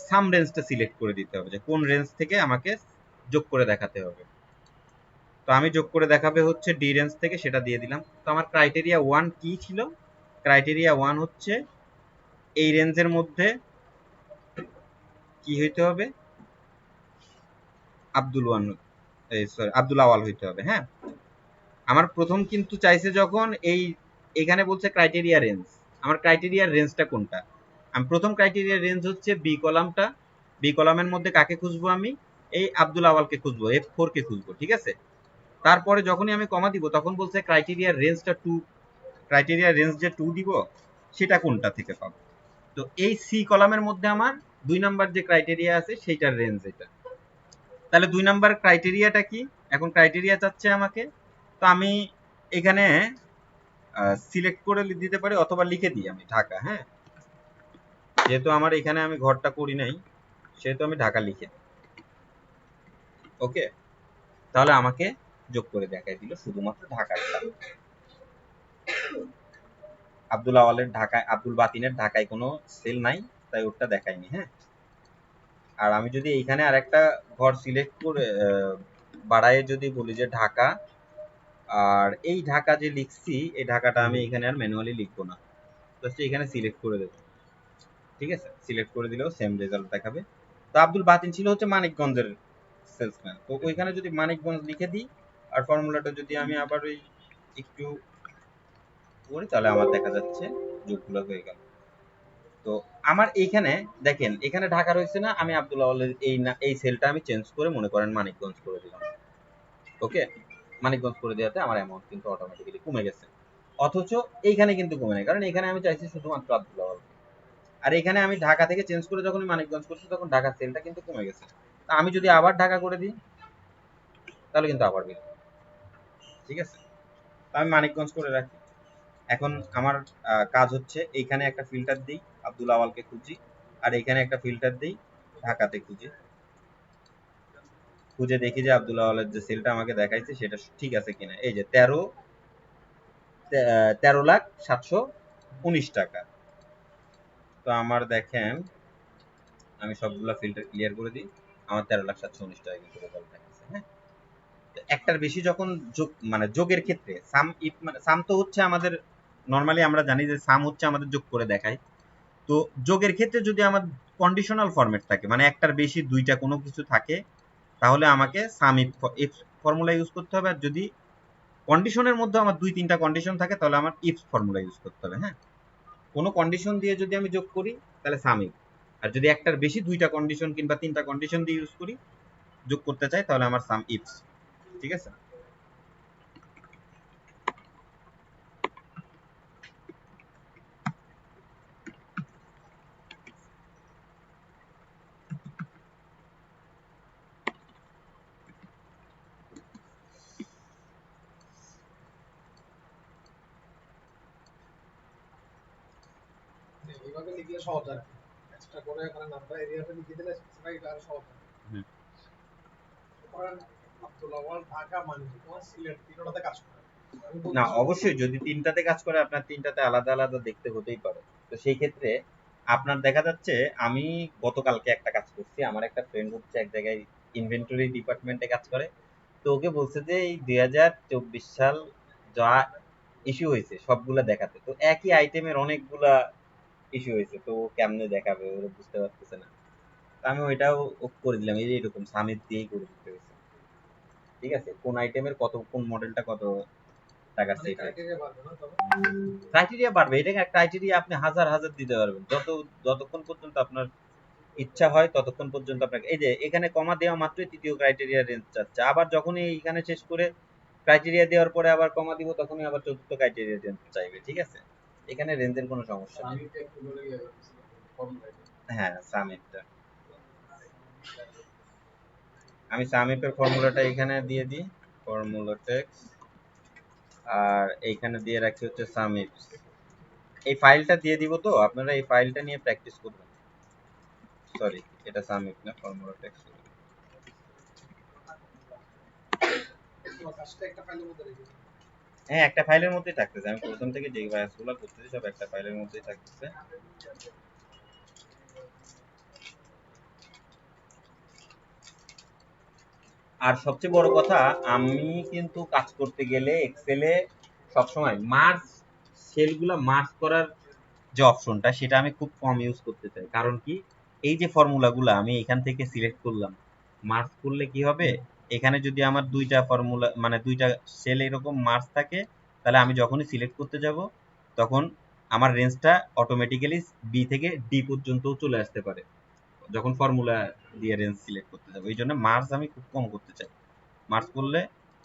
সাম রেঞ্জটা সিলেক্ট করে দিতে হবে, যে কোন রেঞ্জ থেকে আমাকে যোগ করে দেখাতে হবে। তো আমি যোগ করে দেখাবে হচ্ছে ডি রেঞ্জ থেকে, সেটা দিয়ে দিলাম। তো আমার ক্রাইটেরিয়া 1 কি ছিল? ক্রাইটেরিয়া 1 হচ্ছে এই রেঞ্জের মধ্যে কি হইতে হবে, আব্দুল ওয়ান, সরি আব্দুল আওয়াল হইতে হবে। হ্যাঁ, আমার প্রথম কিন্তু চাইছে যখন এই এখানে বলছে ক্রাইটেরিয়া রেঞ্জ, আমার ক্রাইটেরিয়ার রেঞ্জটা কোনটা? আমি প্রথম ক্রাইটেরিয়ার রেঞ্জ হচ্ছে বি কলামটা, বি কলামের মধ্যে কাকে খুঁজবো, আমি এই আব্দুল আওয়ালকে খুঁজবো, F4 কে খুঁজবো। ঠিক আছে, তারপরে যখনই আমি কমা দিব তখন বলছে ক্রাইটেরিয়ার রেঞ্জটা 2, ক্রাইটেরিয়ার রেঞ্জ যে 2 দিব সেটা কোনটা থেকে পাবো। তো এই সি কলামের মধ্যে আমার 2 নাম্বার যে ক্রাইটেরিয়া আছে সেইটার রেঞ্জ এটা। তাহলে 2 নাম্বার ক্রাইটেরিয়াটা কি? এখন ক্রাইটেরিয়া চাচ্ছে আমাকে, তো আমি এখানে সিলেক্ট করে দিতে পারি অথবা লিখে দিই আমি ঢাকা। হ্যাঁ, যেহেতু আমার এখানে আমি ঘরটা করি নাই সেহেতু আমি ঢাকা লিখে দিই। ওকে, তাহলে আমাকে যোগ করে দেখাই দিল শুধুমাত্র ঢাকাটা। আব্দুল আওয়ালের ঢাকায়, আব্দুল বাতিনের ঢাকায় কোনো সেল নাই, তাই ওটা দেখায়নি। হ্যাঁ, আর আমি যদি এইখানে আরেকটা ঘর সিলেক্ট করে বাড়ায় যদি বলি যে ঢাকা, আর এই ঢাকা যে লিখছি এই ঢাকাটা আমি এখানে আর ম্যানুয়ালি লিখবো না, জাস্ট এখানে সিলেক্ট করে দেবো। ঠিক আছে, সিলেক্ট করে দিলেও সেম রেজাল্ট দেখাবে। তো আব্দুল বাতিন ছিল হচ্ছে মানিকগঞ্জের সেলসম্যান, তো ওইখানে যদি মানিকগঞ্জ লিখে দিই আর ফর্মুলাটা যদি আমি আবার ওই একটু করি তাহলে আমার দেখা যাচ্ছে যোগগুলো হয়ে গেল। তো আমার এইখানে দেখেন এখানে ঢাকা রয়েছে না, আমি আব্দুল আওয়ালের এই সেলটা আমি চেঞ্জ করে মনে করেন মানিকগঞ্জ করে দিলাম। ওকে, মানিকগঞ্জ করে দেওয়াতে আমার অ্যামাউন্ট কিন্তু অটোমেটিক্যালি কমে গেছে। অথচ এইখানে কিন্তু কমে নাই, কারণ এখানে আমি চাইছি শুধুমাত্র আব্দুল আওয়াল। আর এখানে আমি ঢাকা থেকে চেঞ্জ করে যখন মানিকগঞ্জ করছি তখন ঢাকার সেলটা কিন্তু কমে গেছে। তা আমি যদি আবার ঢাকা করে দিই তাহলে কিন্তু আবার বের হবে। ঠিক আছে, তো আমি মানিকগঞ্জ করে রাখি। এখন আমার কাজ হচ্ছে এইখানে একটা ফিল্টার দিই, আব্দুল আওয়ালকে খুঁজি, আর এইখানে একটা ফিল্টার দিই, ঢাকাতে খুঁজি। খুঁজে দেখি যে আব্দুল আওয়ালের যে সেলটা আমাকে দেখাইছে সেটা ঠিক আছে কিনা। এই যে 13,719,000 টাকা। তো আমার দেখেন আমি সবগুলা ফিল্টার ক্লিয়ার করে দিই, আমার 13,719,000 টাকা কিন্তু রেজাল্ট দেখাচ্ছে। হ্যাঁ, তো একটার বেশি যখন যোগ মানে যোগের ক্ষেত্রে সাম ইফ মানে সাম তো হচ্ছে আমাদের নর্মালি আমরা জানি যে সাম হচ্ছে আমাদের যোগ করে দেখায়। তো যোগের ক্ষেত্রে যদি আমার কন্ডিশনাল ফরম্যাট থাকে মানে একটার বেশি দুইটা কোনো কিছু থাকে তাহলে আমাকে সাম ইফ ফর্মুলা ইউজ করতে হবে। আর যদি কন্ডিশনের মধ্যে আমার দুই তিনটা কন্ডিশন থাকে তাহলে আমার ইফ ফর্মুলা ইউজ করতে হবে। হ্যাঁ, কোনো কন্ডিশন দিয়ে যদি আমি যোগ করি তাহলে সাম ইফ, আর যদি একটার বেশি দুইটা কন্ডিশন কিংবা তিনটা কন্ডিশন দিয়ে ইউজ করি যোগ করতে চাই তাহলে আমার সাম ইফস। ঠিক আছে, এইভাবে লিখলে সহজ আর কি, এক্সট্রা করে এখানে নাম্বার এরিয়াতে লিখে দিলে স্পেসিফাইড আর সহজ হয়। হুম। ধরেন আব্দুল আওয়াল ঢাকা মানিকগঞ্জ সিলেট তিনটাতে কাজ করে, আমি না বলতেছি অবশ্যই যদি তিনটাতে কাজ করে আপনার তিনটাতে আলাদা আলাদা দেখতে হতেই পারে। তো সেই ক্ষেত্রে আপনার দেখা যাচ্ছে আমি গতকালকে একটা কাজ করছি, আমার একটা ফ্রেন্ড হচ্ছে এক জায়গায় ইনভেন্টরি ডিপার্টমেন্টে কাজ করে। তো ওকে বলছে যে এই 2024 সাল যা ইস্যু হয়েছে সবগুলা দেখাতে। তো একই আইটেমের অনেকগুলা ইস্যু হয়েছে, তো ও কেমনে দেখাবে ও বুঝতে পারতেছে না। তো আমি ওইটাও করে দিলাম, এই যে এরকম সামিট দিয়েই করে দিতে হয়েছে। ঠিক আছে, কোন আইটেমের কত কোন মডেলটা কত টাকার মানে সেট হয়েছে। ক্রাইটেরিয়া বাড়বে না তবে। ক্রাইটেরিয়া বাড়বে, এটা ক্রাইটেরিয়া আপনি হাজার হাজার দিতে পারবেন যতক্ষণ পর্যন্ত আপনার ইচ্ছা হয় ততক্ষণ পর্যন্ত আপনাকে। এই যে এখানে কমা দেওয়া মাত্রই তৃতীয় ক্রাইটেরিয়া রেঞ্জ চাচ্ছে, আবার যখনই এখানে শেষ করে ক্রাইটেরিয়া দেওয়ার পরে আবার কমা দিব তখনই আবার চতুর্থ ক্রাইটেরিয়া রেঞ্জ চাইবে। ঠিক আছে, এখানে রেঞ্জের কোনো সমস্যা নেই। আমি একটু বলে ইয়ে করতেছিলাম ফর্মুলা। হ্যাঁ, সামিটটা আমি সামিপের ফর্মুলাটা এখানে দিয়ে দিই, ফর্মুলা টেক্স, আর এইখানে দিয়ে রাখি হচ্ছে সামিপ। এই ফাইলটা দিয়ে দিব, তো আপনারা এই ফাইলটা নিয়ে প্র্যাকটিস করবেন। সরি, এটা সামিপ না, ফর্মুলা টেক্স। তোমার কাজটা একটা ফাইলের মধ্যে রেখে দিই। হ্যাঁ, একটা ফাইলের মধ্যেই থাকতেছে, আমি প্রথম থেকে যে কাজগুলো করতেছি সব একটা ফাইলের মধ্যেই থাকতেছে। আর সবচেয়ে বড় কথা, আমি কিন্তু কাজ করতে গেলে এক্সেলে সবসময় মার্জ সেলগুলা মার্জ করার যে অপশনটা সেটা আমি খুব কম ইউজ করতে চাই। কারণ কি, এই যে ফর্মুলাগুলো আমি এখান থেকে সিলেক্ট করলাম, মার্জ করলে কি হবে, এখানে যদি আমার দুইটা ফর্মুলা মানে দুইটা সেল এরকম মার্জ থাকে তাহলে আমি যখনই সিলেক্ট করতে যাব তখন আমার রেঞ্জটা অটোমেটিক্যালি বি থেকে ডি পর্যন্ত চলে আসতে পারে যখন ফর্মুলা দিয়ে রেঞ্জ সিলেক্ট করতে যাবো। এই জন্য মার্জ আমি খুব কম করতে চাই, মার্জ করলে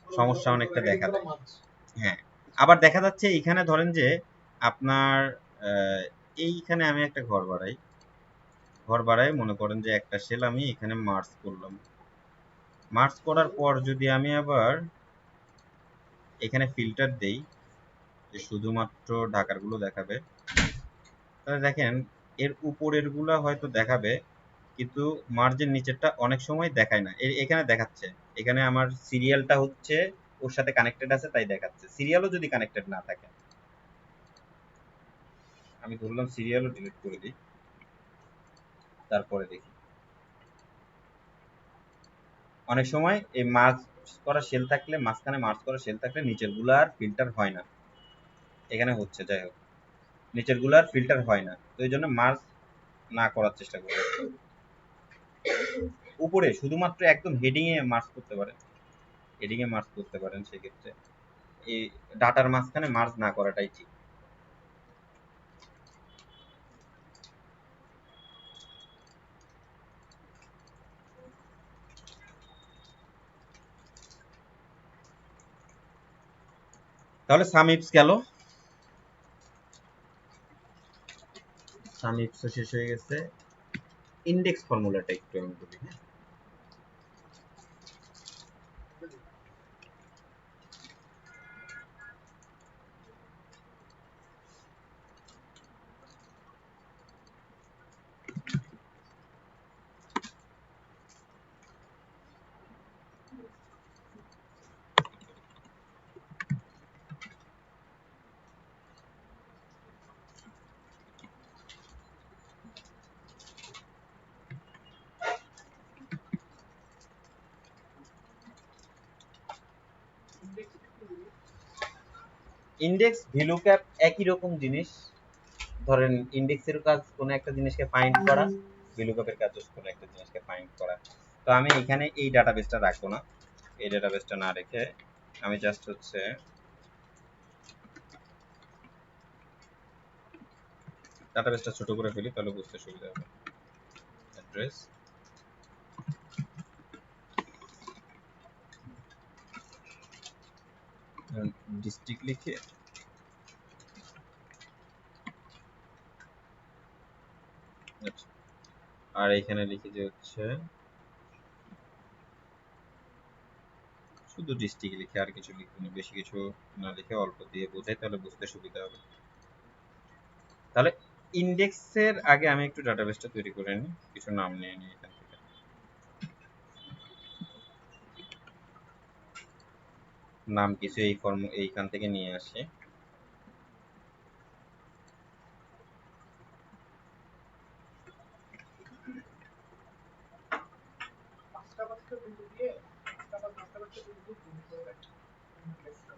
সমস্যা অনেকটা দেখা দেয়। হ্যাঁ, আবার দেখা যাচ্ছে এখানে ধরেন যে আপনার এইখানে আমি একটা ঘর বাড়াই মনে করেন যে একটা সেল আমি এখানে মার্জ করলাম। মার্জ করার পর যদি আমি আবার এখানে ফিল্টার দেই যে শুধুমাত্র ঢাকার গুলো দেখাবে, তাহলে দেখেন এর উপরের গুলা হয়তো দেখাবে কিন্তু মার্জের নিচেরটা অনেক সময় দেখায় না। এখানে দেখাচ্ছে, এখানে আমার সিরিয়ালটা হচ্ছে ওর সাথে কানেক্টেড আছে তাই দেখাচ্ছে। সিরিয়ালও যদি কানেক্টেড না থাকে, আমি ধরলাম সিরিয়ালও ডিলিট করে দিই, তারপরে দেখি অনেক সময় এই মার্জ করা সেল থাকলে মাঝখানে মার্জ করা সেল থাকলে নিচের গুলো আর ফিল্টার হয় না। এখানে হচ্ছে, যাই হোক নিচের গুলো আর ফিল্টার হয় না, তো এই জন্য মার্জ না করার চেষ্টা করবো। উপরে শুধুমাত্র একদম হেডিং এ মার্জ করতে পারেন, হেডিং এ মার্জ করতে পারেন, সেক্ষেত্রে এই ডাটার মাঝখানে মার্জ না করাটাই ঠিক। তাহলে সাম ইপস গেল, সাম ইপসো শেষ হয়ে গেছে। ইন্ডেক্স ফর্মুলাটা একটু আমি বলি, হ্যাঁ। ইন্ডেক্স ভিলুক্যাপ একই রকম জিনিস। ধরেন ইন্ডেক্সের কাজ কোনো একটা জিনিসকে ফাইন্ড করা, ভিলুক্যাপের কাজ হচ্ছে কোনো একটা জিনিসকে ফাইন্ড করা। তো আমি এখানে এই ডাটাবেসটা রাখবো না, এই ডাটাবেসটা না রেখে আমি জাস্ট হচ্ছে ডাটাবেসটা ছোট করে ফেলি, তাহলে বুঝতে সুবিধা হবে। অ্যাড্রেস ডিস্ট্রিক্ট লিখে আচ্ছা, আর এখানে লিখে যে হচ্ছে শুধু ডিস্ট্রিক্ট লিখে, আর কিছু লিখুন, বেশি কিছু না লিখে অল্প দিয়ে বোঝাই, তাহলে বুঝতে সুবিধা হবে। তাহলে ইন্ডেক্সের আগে আমি একটু ডাটাবেসটা তৈরি করে নিই, কিছু নাম নিয়ে নিই এখান থেকে। নাম কিছু এই ফর্ম এইখান থেকে নিয়ে আসি।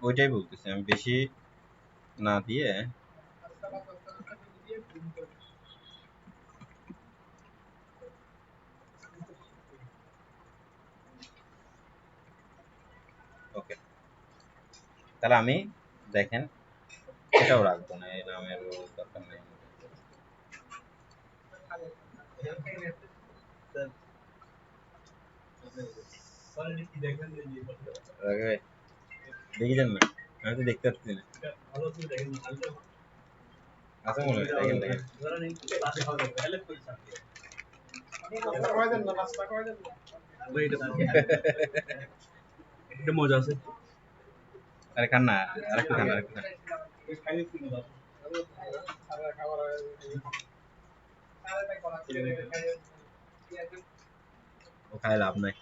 ওইটাই বলতেছি, আমি বেশি না দিয়ে ওকে। তাহলে আমি দেখেন এটাও রাখবো না, এই নামের দরকার নেই। দেখি যান না, আমি তো দেখতে পাচ্ছি না। আচ্ছা মনে হয়, দেখেন দেখেন। এটা মজা আছে। আরে খান না, আরেকটু খান, আরেকটু খান। ও খায় লাভ নাই।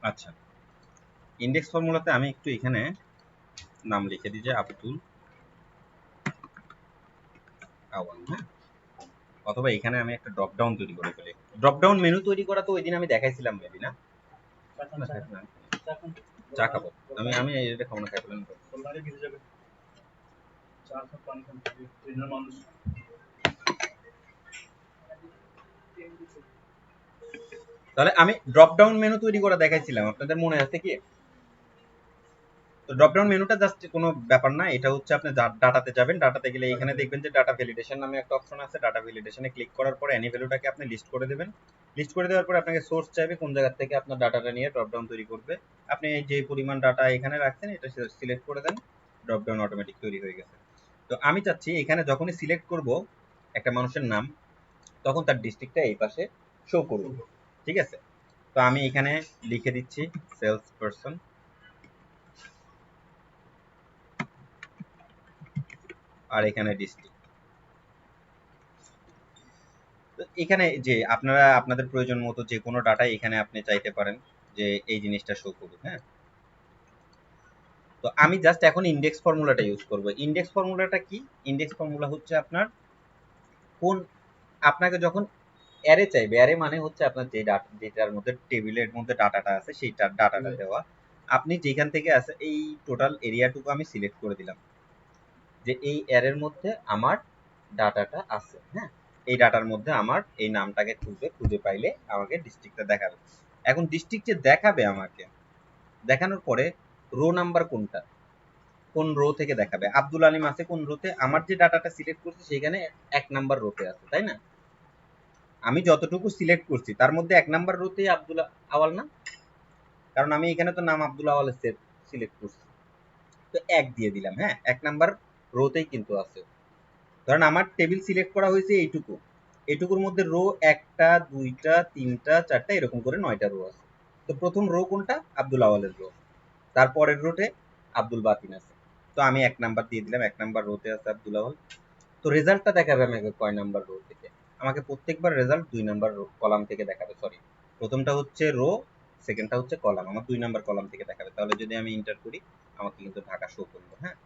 আচ্ছা, ইন্ডেক্স ফর্মুলাতে আমি একটু এখানে নাম লিখে দিই যে আব্দুল আওয়াল, হ্যাঁ। অথবা এখানে আমি একটা ড্রপ ডাউন তৈরি করে ফেলি। ড্রপ ডাউন মেনু তৈরি করা তো ওই দিন আমি দেখাইছিলাম মেবি, না? না, থাক না। চা খাবো আমি, আমি এটা খাবো না, খাই ফেলেন। তাহলে আমি ড্রপ ডাউন মেনু তৈরি করা দেখাইছিলাম, আপনাদের মনে আছে কি? তো ড্রপ ডাউন মেনুটা জাস্ট কোনো ব্যাপার না, এটা হচ্ছে আপনি ডাটাতে যাবেন, ডাটাতে গেলে এখানে দেখবেন যে ডাটা ভ্যালিডেশন নামে একটা অপশন আছে। ডাটা ভ্যালিডেশনে ক্লিক করার পরে এনি ভ্যালুটাকে আপনি লিস্ট করে দেবেন। লিস্ট করে দেওয়ার পরে আপনাকে সোর্স চাইবে, কোন জায়গা থেকে আপনার ডাটাটা নিয়ে ড্রপ ডাউন তৈরি করবে। আপনি যে পরিমাণ ডাটা এখানে রাখছেন এটা সিলেক্ট করে দেন, ড্রপ ডাউন অটোমেটিক তৈরি হয়ে গেছে। তো আমি চাচ্ছি এখানে যখনই সিলেক্ট করব একটা মানুষের নাম, তখন তার ডিস্ট্রিক্টটা এই পাশে শো করবে, ঠিক আছে? তো আমি এখানে লিখে দিচ্ছি সেলস পারসন, আর এখানে ডিস্ট্রিক্ট। তো এখানে যে আপনারা আপনাদের প্রয়োজন মতো যে কোনো ডাটা এখানে আপনি চাইতে পারেন যে এই জিনিসটা শো করুন, হ্যাঁ। তো আমি জাস্ট এখন ইন্ডেক্স ফর্মুলাটা ইউজ করব। ইন্ডেক্স ফর্মুলাটা কি? ইন্ডেক্স ফর্মুলা হচ্ছে আপনার কোন, আপনাকে যখন অ্যারে চাইবে, অ্যারে মানে হচ্ছে আপনার যে ডাটা, যেটার মধ্যে টেবিলের মধ্যে ডাটাটা আছে সেইটার ডাটাটা দেওয়া। আপনি যেখান থেকে আছে এই টোটাল এরিয়াটুকু আমি সিলেক্ট করে দিলাম যে এই অ্যারের মধ্যে আমার ডাটাটা আছে, হ্যাঁ। এই ডাটার মধ্যে আমার এই নামটাকে খুঁজবে, খুঁজে পাইলে আমাকে ডিস্ট্রিক্টটা দেখাবে। এখন ডিস্ট্রিক্ট যে দেখাবে আমাকে, দেখানোর পরে রো নাম্বার কোনটা, কোন রো থেকে দেখাবে। আব্দুল আলিম আছে কোন রোতে, আমার যে ডাটাটা সিলেক্ট করছি সেখানে 1 নাম্বার রোতে আছে, তাই না? আমি যতটুকু সিলেক্ট করছি তার মধ্যে 1 নাম্বার রোতে আব্দুল আওয়াল না, কারণ আমি এখানে তো নাম আব্দুল আওয়ালের সিলেক্ট করছি, তো 1 দিয়ে দিলাম, হ্যাঁ। 1 নাম্বার রোতেই কিন্তু আছে। ধরেন আমার টেবিল সিলেক্ট করা হয়েছে এইটুকু, এইটুকুর মধ্যে রো 1টা 2টা 3টা 4টা এরকম করে 9টা রো আছে। তো প্রথম রো কোনটা? আব্দুল আওয়ালের রো। তারপরের রোতে আব্দুল বাতিন আছে, তো আমি 1 নাম্বার দিয়ে দিলাম, 1 নাম্বার রোতে আছে আব্দুল আওয়াল। তো রেজাল্টটা দেখাবে আমাকে কয় নাম্বার রো থেকে? আমাকে প্রত্যেকবার রেজাল্ট 2 নাম্বার কলাম থেকে দেখাবে, সরি প্রথমটা হচ্ছে রো, সেকেন্ডটা হচ্ছে কলাম, আমার 2 নাম্বার কলাম থেকে দেখাবে। তাহলে যদি আমি এন্টার করি আমাকে কিন্তু ঢাকা শো করলো, হ্যাঁ।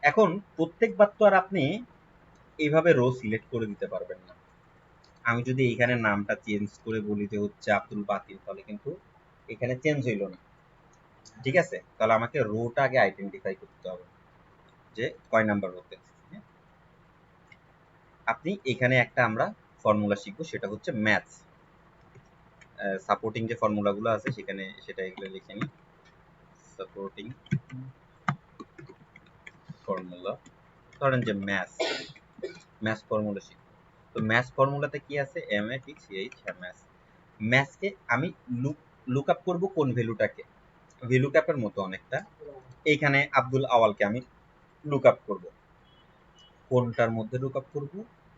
এখন প্রত্যেকবার তো আর আপনি এইভাবে রো সিলেক্ট করে দিতে পারবেন না। আমি যদি এখানে নামটা চেঞ্জ করে বলি যে হচ্ছে আব্দুল বাতিল, তাহলে কিন্তু এখানে চেঞ্জ হইল না, ঠিক আছে? তাহলে আমাকে রোটা আগে আইডেন্টিফাই করতে হবে যে কয় নাম্বার রোতে। আপনি এখানে একটা আমরা ফর্মুলা শিখবো, সেটা হচ্ছে ম্যাথস সাপোর্টিং যে ফর্মুলাগুলো আছে সেখানে সেটা এগুলো লিখে নিই। সাপোর্টিং ফর্মুলা, ধরেন যে ম্যাথস ফর্মুলা শিখবো। তো ম্যাথস ফর্মুলাতে কি আছে? MATCH, maths. ম্যাথসকে আমি লুক আপ করবো কোন ভ্যালুটাকে, ভ্যালু ক্যাপের মতো অনেকটা। এইখানে আব্দুল আওয়ালকে আমি লুক আপ করবো, কোনটার মধ্যে লুক আপ করবো?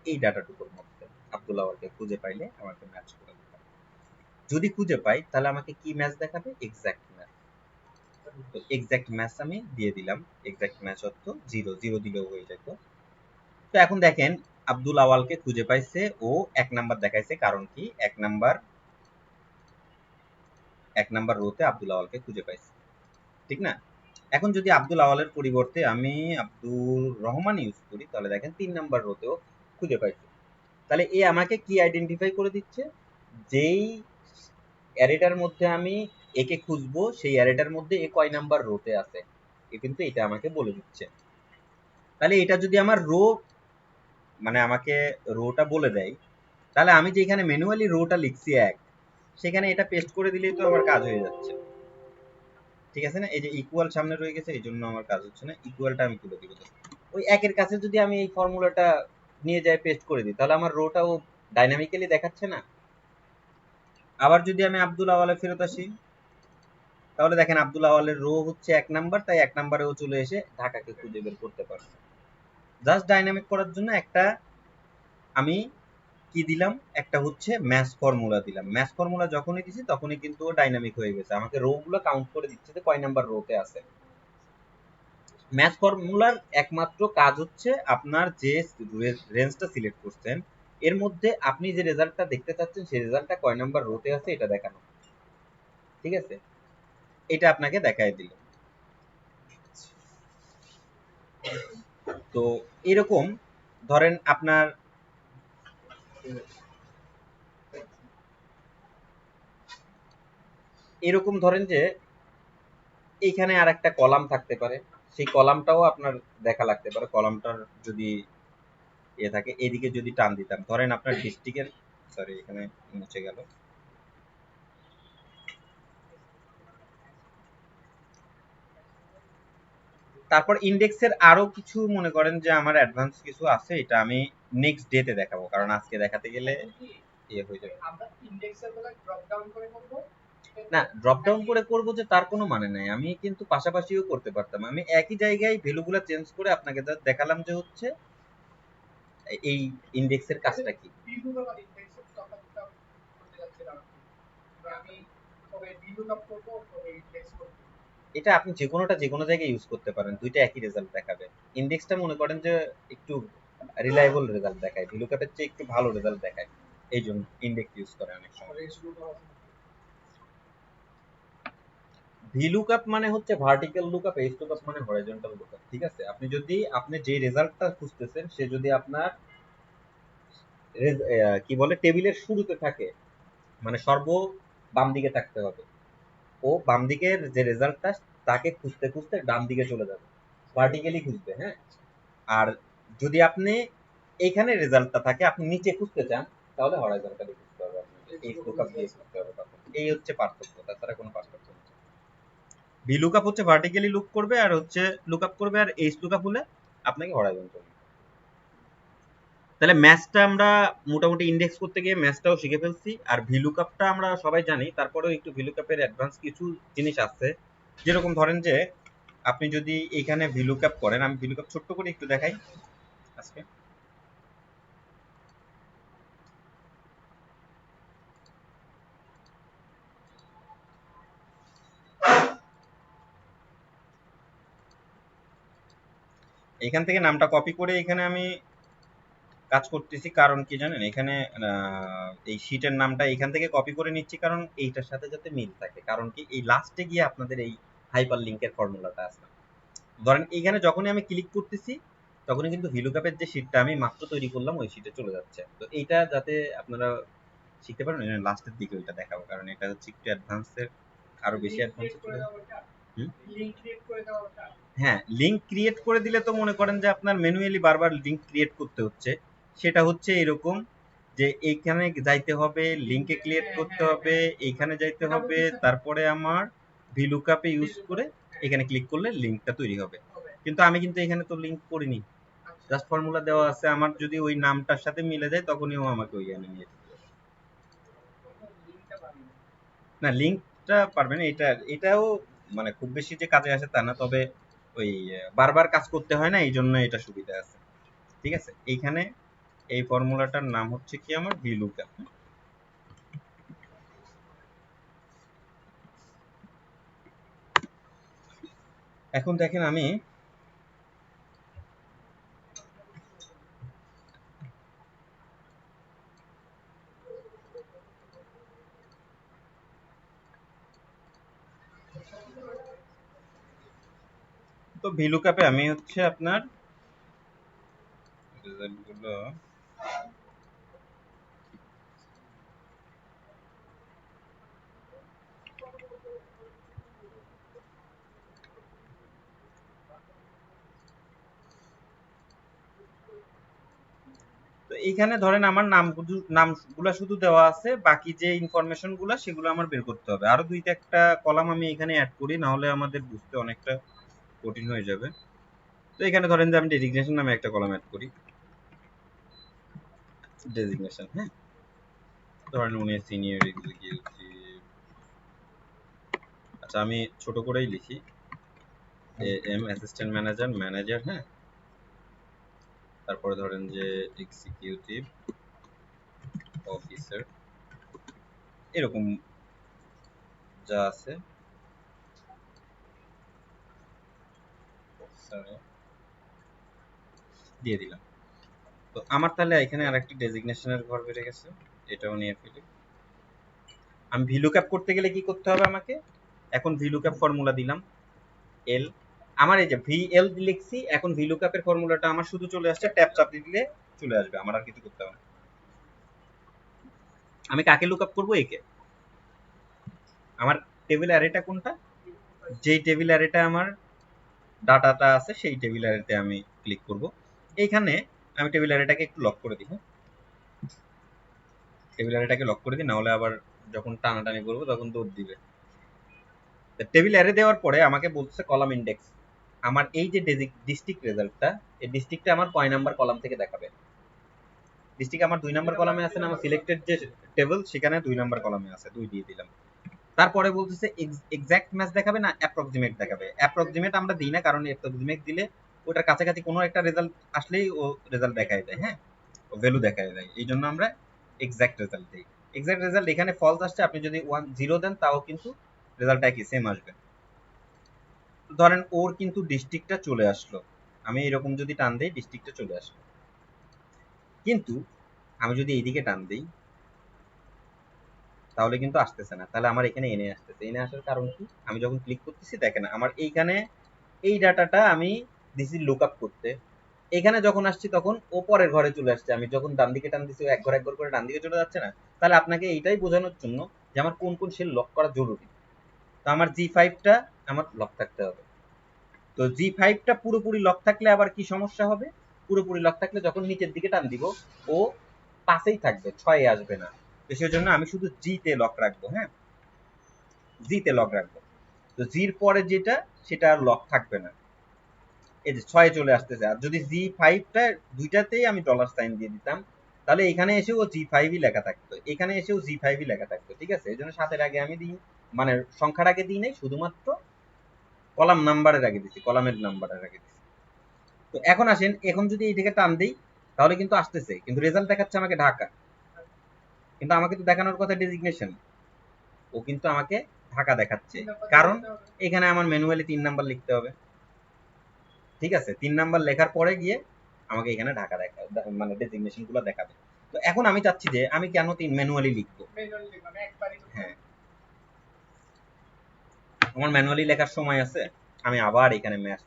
এই ডাটাটুকুর মধ্যে আব্দুল আওয়ালকে খুঁজে পাইলে আমাকে ম্যাচ করে দিতে হবে। যদি খুঁজে পাই তাহলে আমাকে কি ম্যাচ দেখাবে? Exact match. তো এক্সাক্ট ম্যাচ আমি দিয়ে দিলাম, এক্সাক্ট ম্যাচ অর্থ 0, 0 দিলেও হয়ে যেত। তো এখন দেখেন আব্দুল আওয়ালকে খুঁজে পাইছে, ও 1 নাম্বার দেখাইছে, কারণ কি 1 নাম্বার রোতে আব্দুল আওয়ালকে খুঁজে পাইছে, ঠিক না? এখন যদি আব্দুল আওয়ালের পরিবর্তে আমি আব্দুল রহমান ইউজ করি তাহলে দেখেন 3 নাম্বার রোতেও খুঁজে পাইছে। তাহলে এ আমাকে কি আইডেন্টিফাই করে দিচ্ছে? যেই অ্যারেটার মধ্যে আমি একে খুঁজবো সেই অ্যারেটার মধ্যে এ কয় নাম্বার রোতে আছে, এ কিন্তু এটা আমাকে বলে দিচ্ছে। তাহলে এটা যদি আমার রো, মানে আমাকে রোটা বলে দেয়, তাহলে আমি যে এখানে ম্যানুয়ালি রোটা লিখছি 1, সেখানে এটা পেস্ট করে দিলেই তো আমার কাজ হয়ে যাচ্ছে, ঠিক আছে না? এই যে ইকুয়াল সামনে রয়ে গেছে, এই জন্য আমার কাজ হচ্ছে না, ইকুয়ালটা আমি তুলে দিব। ওই 1 এর কাছে যদি আমি এই ফর্মুলাটা নিয়ে যাই পেস্ট করে দিই, তাহলে আমার রোটাও ডাইনামিক্যালি দেখাচ্ছে না? আবার যদি আমি আব্দুল আওয়ালে ফেরত আসি, তাহলে দেখেন আব্দুল আওয়ালের রো হচ্ছে 1 নাম্বার, তাই 1 নাম্বারেও চলে এসে ঢাকাকে খুঁজে বের করতে পারবে। জাস্ট ডাইনামিক করার জন্য একটা আমি কি দিলাম, একটা হচ্ছে ম্যাথ ফর্মুলা দিলাম। ম্যাথ ফর্মুলা যখনই দিছি তখনই কিন্তু ও ডাইনামিক হয়ে গেছে, আমাকে রো গুলো কাউন্ট করে দিচ্ছে যে কয় নাম্বার রোতে আছে। ম্যাথ ফর্মুলার একমাত্র কাজ হচ্ছে আপনার যে রেঞ্জটা সিলেক্ট করছেন এর মধ্যে আপনি যে রেজাল্টটা দেখতে চাচ্ছেন সেই রেজাল্টটা কয় নাম্বার রোতে আছে এটা দেখানো, ঠিক আছে? এটা আপনাকে দেখায় দিল। তো এরকম ধরেন আপনার এরকম ধরেন যে এইখানে আর একটা কলাম থাকতে পারে, সেই কলামটাও আপনার দেখা লাগতে পারে। কলামটার যদি এ থাকে, এদিকে যদি টান দিতাম, ধরেন আপনার ডিস্ট্রিক্টের, সরি এখানে মুছে গেল। তারপর ইন্ডেক্সের আরো কিছু মনে করেন যে আমার অ্যাডভান্স কিছু আছে, এটা আমি নেক্সট ডে তে দেখাবো, কারণ আজকে দেখাতে গেলে ইয়ে হয়ে যাবে। আমরা ইন্ডেক্সের বেলা ড্রপ ডাউন করে করব। না, ড্রপ ডাউন করে করব যে তার কোনো মানে নাই, আমি কিন্তু পাশাপাশিও করতে পারতাম। আমি একই জায়গায় ভ্যালুগুলো চেঞ্জ করে আপনাকে just দেখালাম যে হচ্ছে এই ইন্ডেক্সের কাজটা কি। বিলুকাপ আর ইন্ডেক্সের তফাৎটা করতে যাচ্ছিলাম আমি, তবে বিলুকাপ করব তবে ইন্ডেক্স করব। এটা আপনি যে কোনোটা যে কোনো জায়গায় ইউজ করতে পারেন, দুইটা একই রেজাল্ট দেখাবে। ইন্ডেক্সটা মনে করেন যে একটু রিলায়েবল রেজাল্ট দেখায়, ভিলুকাপের চেয়ে একটু ভালো রেজাল্ট দেখায়, এই জন্য ইন্ডেক্স ইউজ করে অনেক সময়। ভিলুকাপ মানে হচ্ছে ভার্টিক্যাল লুকআপ, এইচ লুকআপ মানে হরাইজন্টাল লুকআপ, ঠিক আছে? আপনি যদি আপনি যে রেজাল্টটা খুঁজতেছেন সে যদি আপনার কি বলে টেবিলের শুরুতে থাকে, মানে সর্ব বাম দিকে থাকতে হবে, ও বাম দিকের যে রেজাল্টটা তাকে খুঁজতে খুঁজতে ডান দিকে চলে যাবে, ভার্টিক্যালি খুঁজবে, হ্যাঁ। আর যদি আপনি এইখানে রেজাল্টটা থাকে, আপনি নিচে খুঁজতে চান, তাহলে হরাইজন্টালি খুঁজতে হবে, আপনাকে এই লুকআপ দিয়ে খুঁজতে হবে তখন। এই হচ্ছে পার্থক্য, তাছাড়া কোনো পার্থক্য নেই। ভি লুকআপ হচ্ছে ভার্টিক্যালি লুক করবে, আর হচ্ছে লুকআপ করবে, আর এইচ লুকআপ হলে আপনাকে হরাইজন্টালি। তাহলে ম্যাথটা আমরা মোটামুটি ইন্ডেক্স করতে গিয়ে ম্যাথটাও শিখে ফেলছি, আর ভিলুকাপটা আমরা সবাই জানি, তারপরেও একটু ভিলুকাপের অ্যাডভান্স কিছু জিনিস আছে। যেরকম ধরেন যে আপনি যদি এখানে ভিলুকাপ করেন, আমি ভিলুকাপ ছোট্ট করে একটু দেখাই আজকে। এখান থেকে নামটা কপি করে এখানে আমি কাজ করতেছি, কারণ কি জানেন, এখানে এই শীটের নামটা এখান থেকে কপি করে নিচ্ছি, কারণ এইটার সাথে যাতে মিল থাকে। কারণ কি, এই লাস্টে গিয়ে আপনাদের এই হাইপার লিঙ্কের ফর্মুলাটা আসবে। ধরেন এইখানে যখনই আমি ক্লিক করতেছি, তখনই কিন্তু ভিলুকাপের যে শীটটা আমি মাত্র তৈরি করলাম ওই শীটে চলে যাচ্ছে। তো এইটা যাতে আপনারা শিখতে পারেন, লাস্টের দিকে ওইটা দেখাবো, কারণ এটা হচ্ছে একটু অ্যাডভান্সের, আরো বেশি অ্যাডভান্স চলে। হ্যাঁ, লিঙ্ক ক্রিয়েট করে দিলে তো মনে করেন যে আপনার ম্যানুয়ালি বারবার লিঙ্ক ক্রিয়েট করতে হচ্ছে। সেটা হচ্ছে এরকম যে এইখানে যাইতে হবে, লিঙ্কে ক্রিয়েট করতে হবে, এইখানে যাইতে হবে, তারপরে আমার ভিলুকাপে ইউজ করে এখানে ক্লিক করলে লিঙ্কটা তৈরি হবে। কিন্তু আমি কিন্তু এখানে তো লিঙ্ক করিনি, জাস্ট ফর্মুলা দেওয়া আছে। আমার যদি ওই নামটার সাথে মিলে যায় তখনই ও আমাকে ওইখানে নিয়ে যেতে হবে। না, লিঙ্কটা পারবে না, এটাও মানে খুব বেশি যে কাজে আসে তা না, তবে ওই বারবার কাজ করতে হয় না, এই জন্য এটা সুবিধা আছে। ঠিক আছে, এইখানে এই ফর্মুলাটার নাম হচ্ছে কি আমার ভিলুকাপ। এখন দেখেন আমি তো ভিলুকাপে আমি হচ্ছে আপনার রেজাল্টগুলো তো এইখানে ধরেন আমার নামগুলা শুধু দেওয়া আছে, বাকি যে ইনফরমেশন গুলা সেগুলো আমার বের করতে হবে। আরো দুইটা একটা কলাম আমি এখানে অ্যাড করি, না হলে আমাদের বুঝতে অনেকটা কঠিন হয়ে যাবে। তো এখানে ধরেন যে আমি ডেজিগনেশন নামে একটা কলাম অ্যাড করি, ডেজিগনেশন, হ্যাঁ। ধরেন উনি সিনিয়র এক্সিকিউটিভ, আচ্ছা আমি ছোট করেই লিখি, এম অ্যাসিস্ট্যান্ট ম্যানেজার, ম্যানেজার, হ্যাঁ। তারপরে ধরেন যে এক্সিকিউটিভ অফিসার, এরকম যা আছে দিয়ে দিলাম। তো আমার তাহলে এখানে আরেকটি ডেজিগনেশনের ঘর বেড়ে গেছে, এটাও নিয়ে ফেলি। আমি ভিলুক্যাপ করতে গেলে কি করতে হবে আমাকে, এখন ভিলুক্যাপ ফর্মুলা দিলাম এল, আমার এই যে ভিএল লিখছি, এখন ভিলুক্যাপের ফর্মুলাটা আমার শুধু চলে আসছে, ট্যাব চাপিয়ে দিলে চলে আসবে, আমার আর কিছু করতে হবে না। আমি কাকে লুকআপ করব, একে। আমার টেবিল অ্যারেটা কোনটা, যেই টেবিল অ্যারেটা আমার ডাটাটা আছে সেই টেবিল অ্যারেতে আমি ক্লিক করব। এইখানে আমি টেবিল অ্যারেটাকে একটু লক করে দিই, হ্যাঁ। টেবিল অ্যারেটাকে লক করে দিই, না হলে আবার যখন টানাটানি করবো তখন দৌড় দিবে। টেবিল অ্যারে দেওয়ার পরে আমাকে বলছে কলাম ইন্ডেক্স। আমার এই যে ডিস্ট্রিক্ট রেজাল্টটা, এই ডিস্ট্রিক্টটা আমার কয় নাম্বার কলাম থেকে দেখাবে। ডিস্ট্রিক্ট আমার 2 নাম্বার কলামে আছে না, আমার সিলেক্টেড যে টেবিল সেখানে 2 নাম্বার কলামে আছে, 2 দিয়ে দিলাম। তারপরে বলতেছে এক্সাক্ট ম্যাচ দেখাবে না অ্যাপ্রক্সিমেট দেখাবে। অ্যাপ্রক্সিমেট আমরা দিই না, কারণ অ্যাপ্রক্সিমেট দিলে ওটার কাছাকাছি কোনো একটা রেজাল্ট আসলেই ও রেজাল্ট দেখায় দেয়, হ্যাঁ, ও ভ্যালু দেখায় দেয়। এই জন্য আমরা এক্সাক্ট রেজাল্ট দিই। এক্সাক্ট রেজাল্ট এখানে ফলস আসছে, আপনি যদি 0 দেন তাও কিন্তু রেজাল্ট একই সেম আসবে। ধরেন ওর কিন্তু ডিস্ট্রিক্টটা চলে আসলো, আমি এরকম যদি টান দেই ডিস্ট্রিক্টটা চলে আসলো। কিন্তু আমি যদি এইদিকে টান দিই তাহলে কিন্তু আসতেছে না, তাহলে আমার এখানে এনে আসতেছে। এনে আসার কারণ কি, আমি যখন ক্লিক করতেছি দেখেন আমার এইখানে এই ডাটাটা আমি দিছি লুক আপ করতে, এখানে যখন আসছি তখন ও পরের ঘরে চলে আসছে। আমি যখন ডান দিকে টান দিছি ও এক ঘর করে ডান দিকে চলে যাচ্ছে না। তাহলে আপনাকে এইটাই বোঝানোর জন্য যে আমার কোন কোন সেল লক করা জরুরি। তো আমার জি5টা আমার লক থাকতে হবে। তো জি5টা পুরোপুরি লক থাকলে আবার কি সমস্যা হবে, পুরোপুরি লক থাকলে যখন নিচের দিকে টান দিব ও পাশেই থাকবে, 6 আসবে না। তো সেই জন্য আমি শুধু জি তে লক রাখবো। হ্যাঁ, জি তে লক রাখবো। তো জির পরে যেটা সেটা আর লক থাকবে না। এই যে 6 চলে আসতেছে। আর যদি জি5টা দুইটাতেই আমি ডলার সাইন দিয়ে দিতাম তাহলে এখানে এসেও জি5ই লেখা থাকতো, এখানে এসেও জি5ই লেখা থাকতো। ঠিক আছে, এই জন্য সাতের আগে আমি দিই, মানে সংখ্যার আগে দিই নাই, শুধুমাত্র কলাম নাম্বারের আগে দিছি, কলামের নাম্বারের আগে দিছি। তো এখন আসেন, এখন যদি এই থেকে টান দিই তাহলে কিন্তু আসতেছে, কিন্তু রেজাল্ট দেখাচ্ছে আমাকে ঢাকা, কিন্তু আমাকে তো দেখানোর কথা ডেজিগনেশন। ও কিন্তু আমাকে ঢাকা দেখাচ্ছে, কারণ এখানে আমার ম্যানুয়ালি 3 নাম্বার লিখতে হবে। ঠিক আছে, 3 নাম্বার লেখার পরে গিয়ে আমাকে এখানে ঢাকা দেখা, মানে ডেজিগনেশন গুলো দেখাবে। তো এখন আমি চাচ্ছি যে আমি কেন ম্যানুয়ালি লিখবো। হ্যাঁ, আমার ম্যানুয়ালি লেখার সময় আছে, আমি আবার এখানে ম্যাথ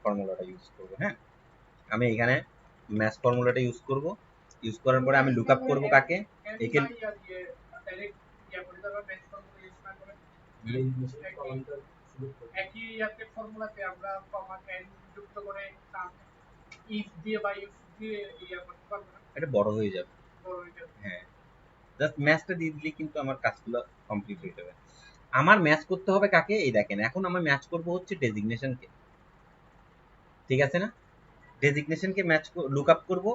ফর্মুলাটা ইউজ করবো। হ্যাঁ, আমি এখানে ম্যাথ ফর্মুলাটা ইউজ করব। ইউজ করার পরে আমি লুক আপ করবো কাকে, একে একই ইয়াতে ফর্মুলাতে আমরা কমা এন যুক্ত করে ইফ দিয়ে বা ইফ দিয়ে ইয়া করতে পারবো না, এটা বড় হয়ে যাবে। বড় হয়ে যাবে। হ্যাঁ, জাস্ট ম্যাথটা দিয়ে দিলে কিন্তু আমার কাজগুলো কমপ্লিট হয়ে যাবে। আমার ম্যাচ করতে হবে কাকে, এই দেখেন এখন আমি ম্যাচ করব হচ্ছে ডেজিগনেশনকে। ঠিক আছে না, ডেজিগনেশনকে ম্যাচ লুক আপ করবো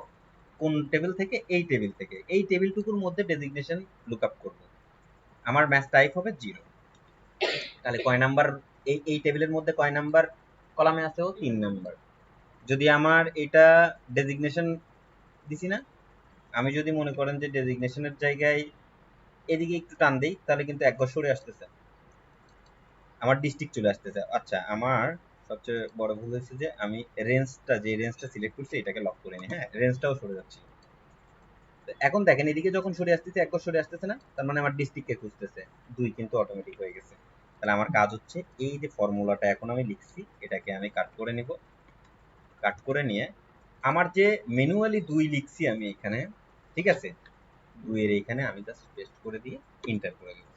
কোন টেবিল থেকে, এই টেবিল থেকে, এই টেবিলটুকুর মধ্যে ডেজিগনেশন লুক আপ করবো। আমার ম্যাচ টাইপ হবে 0। তাহলে কয় নাম্বার, এই টেবিলের মধ্যে কয় নাম্বার কলামে আছে, ও 3 নাম্বার। যদি আমার এটা ডেজিগনেশন দিছি না, আমি যদি মনে করেন যে ডেজিগনেশনের জায়গায় এদিকে একটু টান দেই তাহলে কিন্তু এক ঘর সরে আসতেছে, আমার ডিস্ট্রিক্ট চলে আসতেছে। আচ্ছা, আমার সবচেয়ে বড় ভুল হয়েছে যে আমি রেঞ্জটা, যে রেঞ্জটা সিলেক্ট করছি এটাকে লক করে নি। হ্যাঁ, রেঞ্জটাও সরে যাচ্ছে। এখন দেখেন এদিকে যখন সরে আসতেছে, এক ঘর সরে আসতেছে না, তার মানে আমার ডিস্ট্রিক্টকে খুঁজতেছে, 2 কিন্তু অটোমেটিক হয়ে গেছে। তাহলে আমার কাজ হচ্ছে এই যে ফর্মুলাটা এখন আমি লিখছি এটাকে আমি কাট করে নিব। কাট করে নিয়ে আমার যে ম্যানুয়ালি 2 লিখছি আমি এখানে, ঠিক আছে, 2 এর এইখানে আমি জাস্ট পেস্ট করে দিয়ে ইন্টার করে দেব।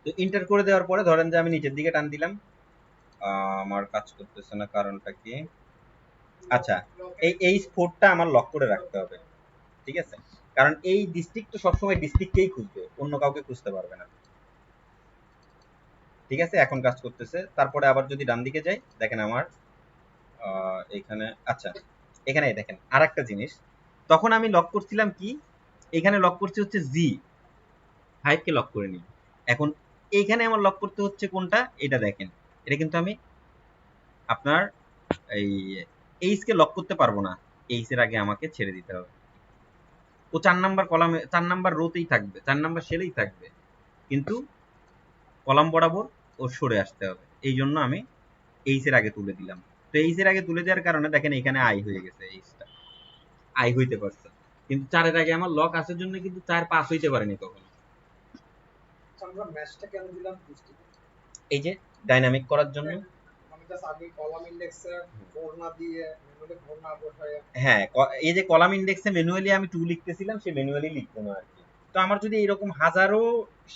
তো ইন্টার করে দেওয়ার পরে ধরেন যে আমি নিচের দিকে টান দিলাম, আমার কাজ করতেছে না, কারণটা কি, আচ্ছা, এই স্পোর্টটা আমার লক করে রাখতে হবে। ঠিক আছে, কারণ এই ডিস্ট্রিক্ট তো সবসময় ডিস্ট্রিক্টকেই খুঁজবে, অন্য কাউকে খুঁজতে পারবে না। ঠিক আছে, এখন কাজ করতেছে। তারপরে আবার যদি ডান দিকে যাই দেখেন আমার এখানে, আচ্ছা এখানে দেখেন আর একটা জিনিস, তখন আমি লক করছিলাম কি, এখানে লক করছি হচ্ছে জি5 কে লক করে নিই। এখন এইখানে আমার লক করতে হচ্ছে কোনটা, এটা দেখেন, এটা কিন্তু আমি আপনার এই এইচ কে লক করতে পারবো না, এইচ এর আগে আমাকে ছেড়ে দিতে হবে। ও 4 নাম্বার কলামে, 4 নাম্বার রোতেই থাকবে, 4 নাম্বার সেলেই থাকবে, কিন্তু কলাম বরাবর ও সরে আসতে হবে। এই জন্য আমি এইচ এর আগে তুলে দিলাম। তো এইচ এর আগে তুলে দেওয়ার কারণে দেখেন এখানে আই হয়ে গেছে, এইচটা আই হইতে পারছে, কিন্তু 4-এর আগে আমার লক আসার জন্য কিন্তু 4 পাস হইতে পারেনি কখনো। আমরা ম্যাচটা কেন দিলাম বুঝতে, এই যে ডাইনামিক করার জন্য। আমি জাস্ট আগে কলাম ইন্ডেক্সে ভোর না দিয়ে ম্যানুয়ালি ভোর না বসায়। হ্যাঁ, এই যে কলাম ইন্ডেক্সে ম্যানুয়ালি আমি 2 লিখতেছিলাম, সে ম্যানুয়ালি লিখতো না আর কি। তো আমার যদি এরকম হাজারো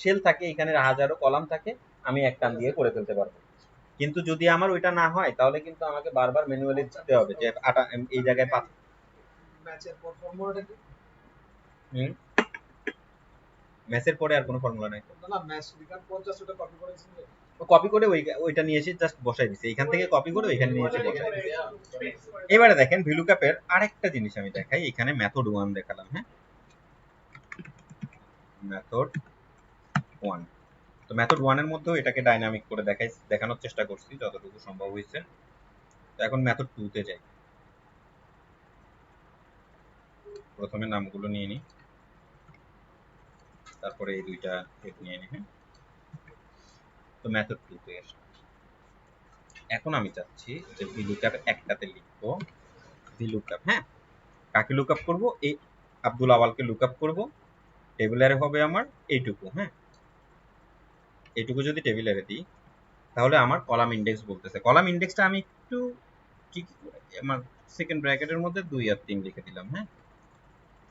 সেল থাকে, এখানে হাজারো কলাম থাকে, আমি এক টান দিয়ে করে ফেলতে পারবো। কিন্তু যদি আমার ওইটা না হয় তাহলে কিন্তু আমাকে বারবার ম্যানুয়ালি দিতে হবে যে এই জায়গায় 5। ম্যাচের পর ফর্মুলাটা কি? হুম, ম্যাচের পরে আর কোনো ফর্মুলা নাই। না না, ম্যাচ লেখার পর জাস্ট ওটা কপি করে দিয়েছেন। কপি করে ওইটা নিয়ে এসে জাস্ট বসাই দিছে, এখান থেকে কপি করে ওইখানে নিয়ে এসে বসাই দিছে। এবারে দেখেন ভিলুকাপের আরেকটা জিনিস আমি দেখাই, এখানে মেথড 1 দেখালাম। হ্যাঁ, মেথড 1। তো মেথড 1 এর মধ্যেও এটাকে ডাইনামিক করে দেখানোর চেষ্টা করছি যতটুকু সম্ভব হয়েছে। তো এখন মেথড 2 তে যাই। প্রথমে নামগুলো নিয়ে নিই, তারপরে এই দুইটা হেড নিয়ে নিই। হ্যাঁ, তো মেথড 2 তে আসি। এখন আমি চাচ্ছি যে ভিলুকাপ একটাতে লিখবো ভিলুকাপ। হ্যাঁ, কাকে লুক আপ করবো? এই আব্দুল আওয়ালকে লুক আপ করবো। টেবিলারে হবে আমার এইটুকু, হ্যাঁ, এইটুকু যদি টেবিলারে দিই তাহলে আমার কলাম ইন্ডেক্স বলতেছে। কলাম ইন্ডেক্সটা আমি একটু ঠিক আমার সেকেন্ড ব্র্যাকেটের মধ্যে 2 আর 3 লিখে দিলাম, হ্যাঁ,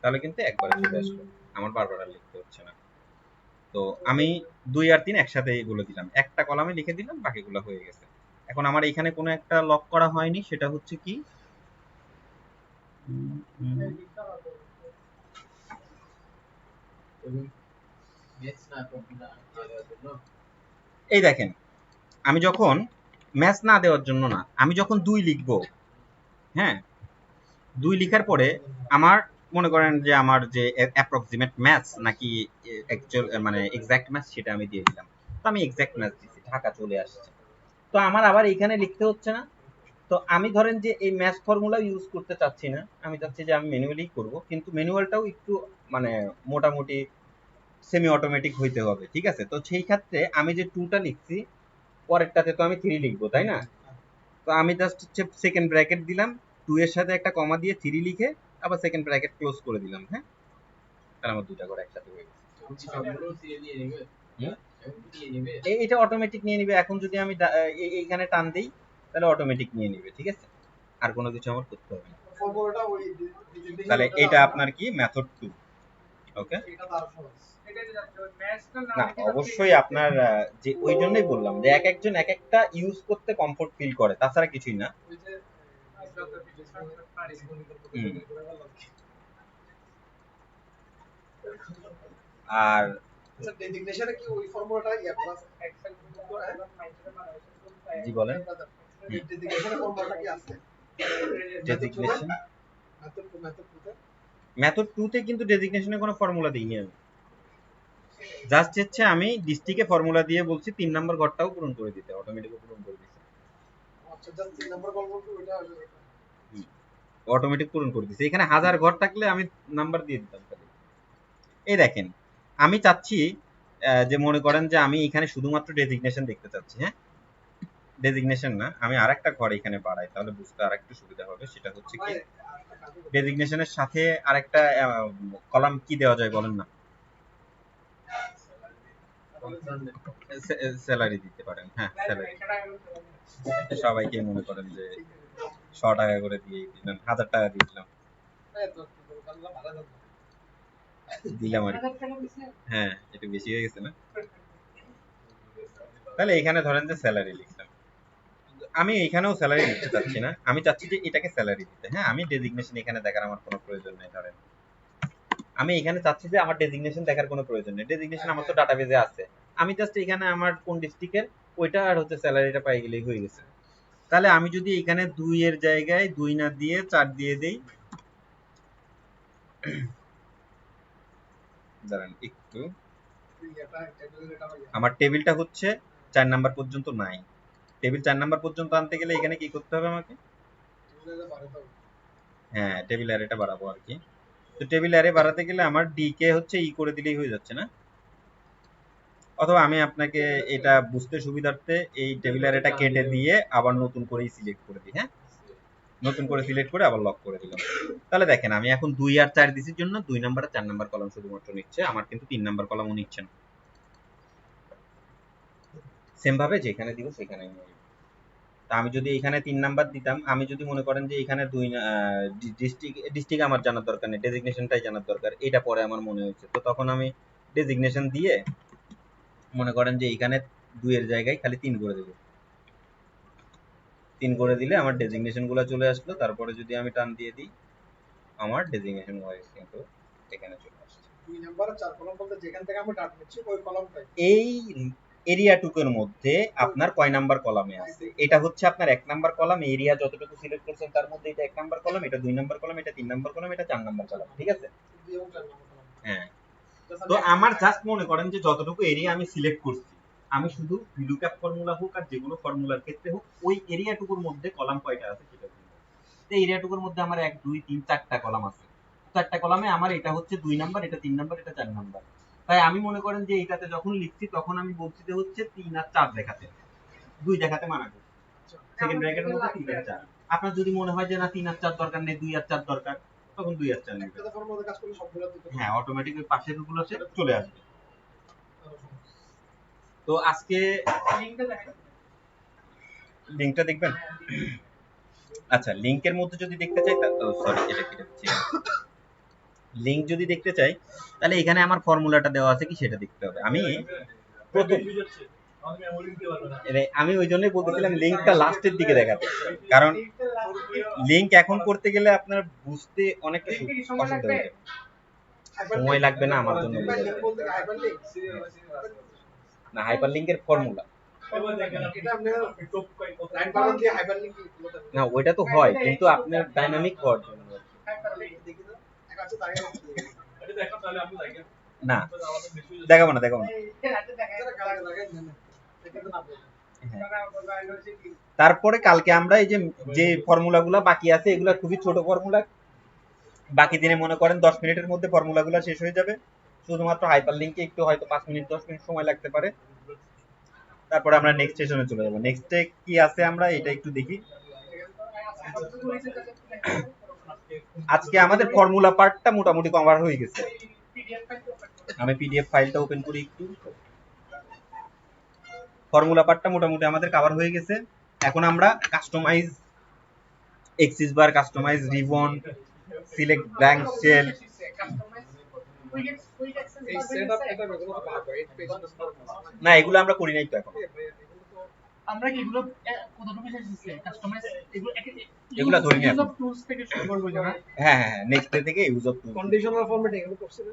তাহলে কিন্তু একবারে চলে আসলো, আমার বারবার আর লিখতে হচ্ছে না। তো আমি 2 আর 3 একসাথে এগুলো দিলাম, একটা কলামে লিখে দিলাম, বাকিগুলো হয়ে গেছে। এখন আমার এখানে কোনো একটা লক করা হয়নি, সেটা হচ্ছে কি এই দেখেন, আমি যখন ম্যাচ না দেওয়ার জন্য না, আমি যখন 2 লিখবো, হ্যাঁ, 2 লিখার পরে আমার মনে করেন যে আমার যে অ্যাপ্রক্সিমেট ম্যাচ নাকি অ্যাকচুয়াল মানে এক্সাক্ট ম্যাচ সেটা আমি দিয়ে দিলাম। তো আমি এক্সাক্ট ম্যাচ দিচ্ছি, ঢাকা চলে আসছে। তো আমার আবার এখানে লিখতে হচ্ছে না। তো আমি ধরেন যে এই ম্যাচ ফর্মুলা ইউজ করতে চাচ্ছি না, আমি চাচ্ছি যে আমি ম্যানুয়ালি করব, কিন্তু ম্যানুয়ালটাও একটু মানে মোটামুটি সেমি অটোমেটিক হইতে হবে, ঠিক আছে? তো সেই ক্ষেত্রে আমি যে 2টা লিখছি, পরেরটাতে তো আমি 3 লিখবো, তাই না? তো আমি জাস্ট হচ্ছে সেকেন্ড ব্র্যাকেট দিলাম, 2 এর সাথে একটা কমা দিয়ে 3 লিখে আবার সেকেন্ড ব্র্যাকেট ক্লোজ করে দিলাম, হ্যাঁ, তাহলে আমার দুইটা করে একসাথে হয়ে গেছে। হুম? এটা অটোমেটিক নিয়ে নিবে। এখন যদি আমি এইখানে টান দেই তাহলে অটোমেটিক নিয়ে নিবে, ঠিক আছে, আর কোনো কিছু আমার করতে হবে না। তাহলে এটা আপনার কি মেথড 2। ওকে, না অবশ্যই আপনার যে ওই জন্যই বললাম যে এক একজন এক একটা ইউজ করতে কমফোর্ট ফিল করে, তাছাড়া কিছুই না। হুম। আর জি বলেন। ডেজিগনেশন মেথড 2 তে কিন্তু ডেজিগনেশনের কোনো ফর্মুলা দিইনি আমি, জাস্ট হচ্ছে আমি ডিস্ট্রিক্টে ফর্মুলা দিয়ে বলছি 3 নাম্বার ঘরটাও পূরণ করে দিতে, অটোমেটিক পূরণ করে দিতে। আচ্ছা, জাস্ট 3 নাম্বার কল করতে ওইটা অটোমেটিক পূরণ করে দিছে। এখানে 1000 ঘর থাকলে আমি নাম্বার দিয়ে দিতাম খালি। এই দেখেন, আমি চাচ্ছি যে মনে করেন যে আমি এখানে শুধুমাত্র ডেজিগনেশন দেখতে চাচ্ছি, হ্যাঁ, ডেজিগনেশন না, আমি আরেকটা ঘর এখানে বাড়াই তাহলে বুঝতে আরেকটু সুবিধা হবে। সেটা হচ্ছে কি ডেজিগনেশনের সাথে আরেকটা কলাম কি দেওয়া যায় বলেন না? স্যালারি দিতে পারেন, হ্যাঁ, স্যালারি সবাইকে মনে করেন যে 100 টাকা করে দিয়ে দিলেন, 1000 টাকা দিয়ে দিলাম, দিলাম আর হ্যাঁ, একটু বেশি হয়ে গেছে না? তাহলে এখানে ধরেন যে স্যালারি লিখলাম, আমি এখানেও স্যালারি দিতে চাচ্ছি না, আমি চাচ্ছি যে এটাকে স্যালারি দিতে, হ্যাঁ, আমি ডেজিগনেশন এখানে দেখার আমার কোনো প্রয়োজন নেই। ধরেন আমি এখানে চাচ্ছি যে আমার ডেজিগনেশন দেখার কোনো প্রয়োজন নেই, ডেজিগনেশন আমার তো ডাটাবেজে আছে, আমি জাস্ট এখানে আমার কোন ডিস্ট্রিক্টের ওইটা আর হচ্ছে স্যালারিটা পাই গেলেই হয়ে গেছে। তাহলে আমি যদি এখানে 2 এর জায়গায় 2 না দিয়ে 4 দিয়ে দেই, দাঁড়ান একটু, আমার টেবিলটা হচ্ছে 4 নাম্বার পর্যন্ত নাই, টেবিল 4 নাম্বার পর্যন্ত আনতে গেলে এখানে কি করতে হবে আমাকে? হ্যাঁ, টেবিল অ্যারেটা বাড়াবো আর কি। তো টেবিল অ্যারে বাড়াতে গেলে আমার ডি কে হচ্ছে ই করে দিলেই হয়ে যাচ্ছে না? অথবা আমি আপনাকে এটা বুঝতে সুবিধার্থে এই টেবিল অ্যারেটা কেটে দিয়ে আবার নতুন করেই সিলেক্ট করে দিই, হ্যাঁ, নতুন করে সিলেক্ট করে আবার লক করে দিলাম। তাহলে দেখেন আমি এখন 2 আর 4 দিছির জন্য 2 নাম্বার আর 4 নাম্বার কলাম শুধুমাত্র নিচ্ছে, আমার কিন্তু 3 নাম্বার কলামও নিচ্ছে না। সেম ভাবে যেখানে দিব সেখানে নিয়ে নিব। তা আমি যদি এখানে 3 নাম্বার দিতাম, আমি যদি মনে করেন যে এখানে 2 ডিস্ট্রিক্ট আমার জানার দরকার নেই, ডেজিগনেশনটাই জানার দরকার, এটা পরে আমার মনে হয়েছে, তো তখন আমি ডেজিগনেশন দিয়ে মনে করেন যে এখানে 2 এর জায়গায় খালি 3 করে দেব, 3 করে দিলে আমার ডেজিগনেশন গুলো চলে আসলো। তারপরে যদি আমি টান দিয়ে দিই আমার ডেজিগনেশন ওয়াইজ কিন্তু এখানে চলে আসছে। 2 নাম্বার আর 4 কলাম বলতে যেখান থেকে আমি ডাটা নিচ্ছি ওই কলামটাই এই এরিয়া টুকের মধ্যে আপনার কয় নাম্বার কলামে আছে, এটা হচ্ছে আপনার 1 নাম্বার কলাম, এরিয়া যতটুকু সিলেক্ট করছেন তার মধ্যে এটা 1 নাম্বার কলাম, এটা 2 নাম্বার কলাম, এটা 3 নাম্বার কলাম, এটা 4 নাম্বার কলাম, ঠিক আছে? হ্যাঁ, তো আমার জাস্ট মনে করেন যে যতটুকু এরিয়া আমি সিলেক্ট করছি, আমি শুধু ভিলুক্যাপ ফর্মুলা হোক আর যেগুলো ফর্মুলার ক্ষেত্রে হোক ওই এরিয়াটুকুর মধ্যে কলাম কয়টা আছে সেটা বলবো। তো এরিয়াটুকুর মধ্যে আমার 1 2 3 4টা কলাম আছে, 4টা কলামে আমার এটা হচ্ছে 2 নাম্বার, এটা 3 নাম্বার, এটা 4 নাম্বার। তাই আমি মনে করেন যে এটাতে যখন লিখছি তখন আমি বলছি যে হচ্ছে 3 আর 4 দেখাতে, 2 দেখাতে মানা করছি, সেকেন্ড ব্র্যাকেটের মধ্যে 3 আর 4। আপনার যদি মনে হয় যে না 3 আর 4 দরকার নেই, 2 আর 4 দরকার, তখন 2 আর 4 লিখবেন। একটা ফর্মুলা কাজ করলে সবগুলো দিতে হবে। হ্যাঁ, অটোমেটিক ওই পাশের গুলো চলে আসবে। তো আজকে লিংকটা দেখবেন। আচ্ছা, লিংকের মধ্যে যদি দেখতে চাই, সরি এটা কি হচ্ছে, লিংক যদি দেখতে চাই তাহলে এখানে আমার ফর্মুলাটা দেওয়া আছে কি সেটা দেখতে হবে। আমি ওই জন্যই বলতেছিলাম লিংকটা লাস্টের দিকে দেখাতে, কারণ লিংক এখন করতে গেলে আপনার বুঝতে অনেকটা অসুবিধা হয়ে যাবে, সময় লাগবে না আমার জন্য। না, হাইপার লিংকের ফর্মুলা না, ওইটা তো হয় কিন্তু আপনার ডাইনামিক হওয়ার জন্য না, দেখাবো না। তারপরে কালকে আমরা এই যে ফর্মুলাগুলো বাকি আছে এগুলো খুবই ছোট ফর্মুলা, বাকি দিনে মনে করেন 10 মিনিটের মধ্যে ফর্মুলাগুলো শেষ হয়ে যাবে। শুধুমাত্র হাইপার লিংকে একটু হয়তো 5 মিনিট 10 মিনিট সময় লাগতে পারে। তারপরে আমরা নেক্সট সেশনে চলে যাবো। নেক্সটে কি আছে আমরা এটা একটু দেখি। আজকে আমাদের ফর্মুলা পার্টটা মোটামুটি কভার হয়ে গেছে। আমি পিডিএফ ফাইলটা ওপেন করি একটু। ফর্মুলা পার্টটা মোটামুটি আমাদের কভার হয়ে গেছে। এখন আমরা customise axis bar, customise ribbon, select blank cell, না এগুলো আমরা করি নাই তো এখন। আমরা কি এগুলো কতটুকু শিখছি? কাস্টমাইজ এগুলো ধরে নিয়ে ইউজ অফ টুলস থেকে শুরু করব না? হ্যাঁ, নেক্সট ডে থেকে use of tools, conditional formatting এগুলো করছি না?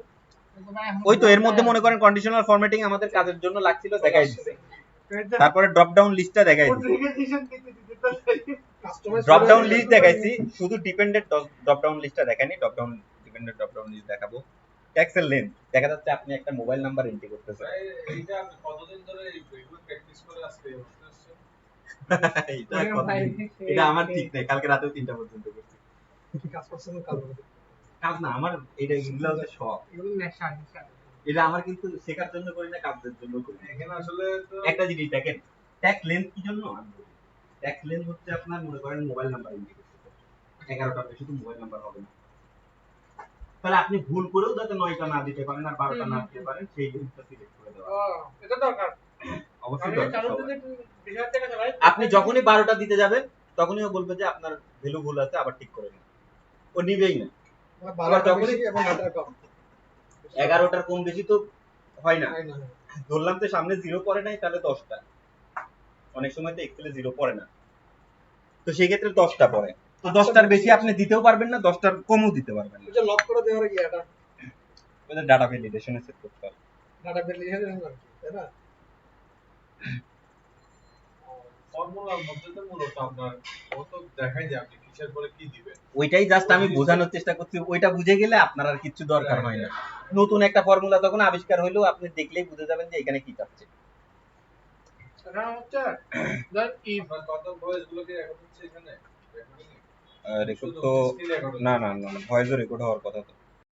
ওই তো এর মধ্যে মনে করেন কন্ডিশনাল ফরম্যাটিং আমাদের কাজের জন্য লাগছিল, দেখাই দিচ্ছে। তারপরে ড্রপ ডাউন লিস্টটা দেখাই দিচ্ছে। ড্রপ ডাউন লিস্ট দেখাইছি, শুধু ডিপেন্ডেন্ট ড্রপ ডাউন লিস্টটা দেখাইনি। Drop down dependent drop down list দেখাবো। ট্যাক্সের লেন্থ দেখা যাচ্ছে আপনি একটা মোবাইল নাম্বার এন্ট্রি করতেছেন। এইটা আপনি কতদিন ধরে এগুলো প্র্যাকটিস করে আজকে বসতেছেন? এটা আমার ঠিক নেই, কালকে রাতেও 3টা পর্যন্ত করছি। কাজ করছেন কাজ কাজ না আমার, এটা এগুলো হচ্ছে শখ। এগুলো নেশা। এটা আমার কিন্তু শেখার জন্য করি না, কাজের জন্য করি। এখানে আসলে তো একটা জিনিস দেখেন, ট্যাক্স লেন্থ কি জন্য? ট্যাক্স লেন্থ হচ্ছে আপনার মনে করেন মোবাইল নাম্বার এন্ট্রি করতে 11টা বেশি তো মোবাইল নাম্বার হবে না, তাহলে আপনি ভুল করেও যাতে 9টা না দিতে পারেন আর 12টা না দিতে পারেন সেই জিনিসটা সিলেক্ট করে দেওয়া। এটা দরকার অবশ্যই দরকার। আপনি যখনই 12টা দিতে যাবেন তখনই ও বলবে যে আপনার ভ্যালু ভুল আছে, আবার ঠিক করে নিন। ও নিবেই না। আবার যখনই এবং 18 কম 11টার কম বেশি তো হয় না। ধরলাম তো সামনে 0 পড়ে নাই, তাহলে 10টা। অনেক সময় তো এক্সেলে 0 পড়ে না, তো সেই ক্ষেত্রে 10টা পড়ে। তো 10টার বেশি আপনি দিতেও পারবেন না, 10টার কমও দিতে পারবেন না। এটা লক করে দেওয়ার কি এটা ওটা ডাটা ভ্যালিডেশনে সেট করতে হবে। ডাটা ভ্যালিডেশন তাই না? ফর্মুলার মধ্যে তো মূলত আপনার ও তো দেখাই যায় আপনি কিসের পরে কি দিবেন। ওইটাই জাস্ট আমি বোঝানোর চেষ্টা করছি, ওইটা বুঝে গেলে আপনার আর কিছু দরকার হয় না। নতুন একটা ফর্মুলা তখন আবিষ্কার হইলেও আপনি দেখলেই বুঝে যাবেন যে এখানে কি চাচ্ছে। এটা হচ্ছে ধর ইফ আপনার কত ভয়েস গুলোকে রেকর্ড হচ্ছে এখানে রেকর্ডিং এ? রেকর্ড তো না, ভয়েসও রেকর্ড হওয়ার কথা তো।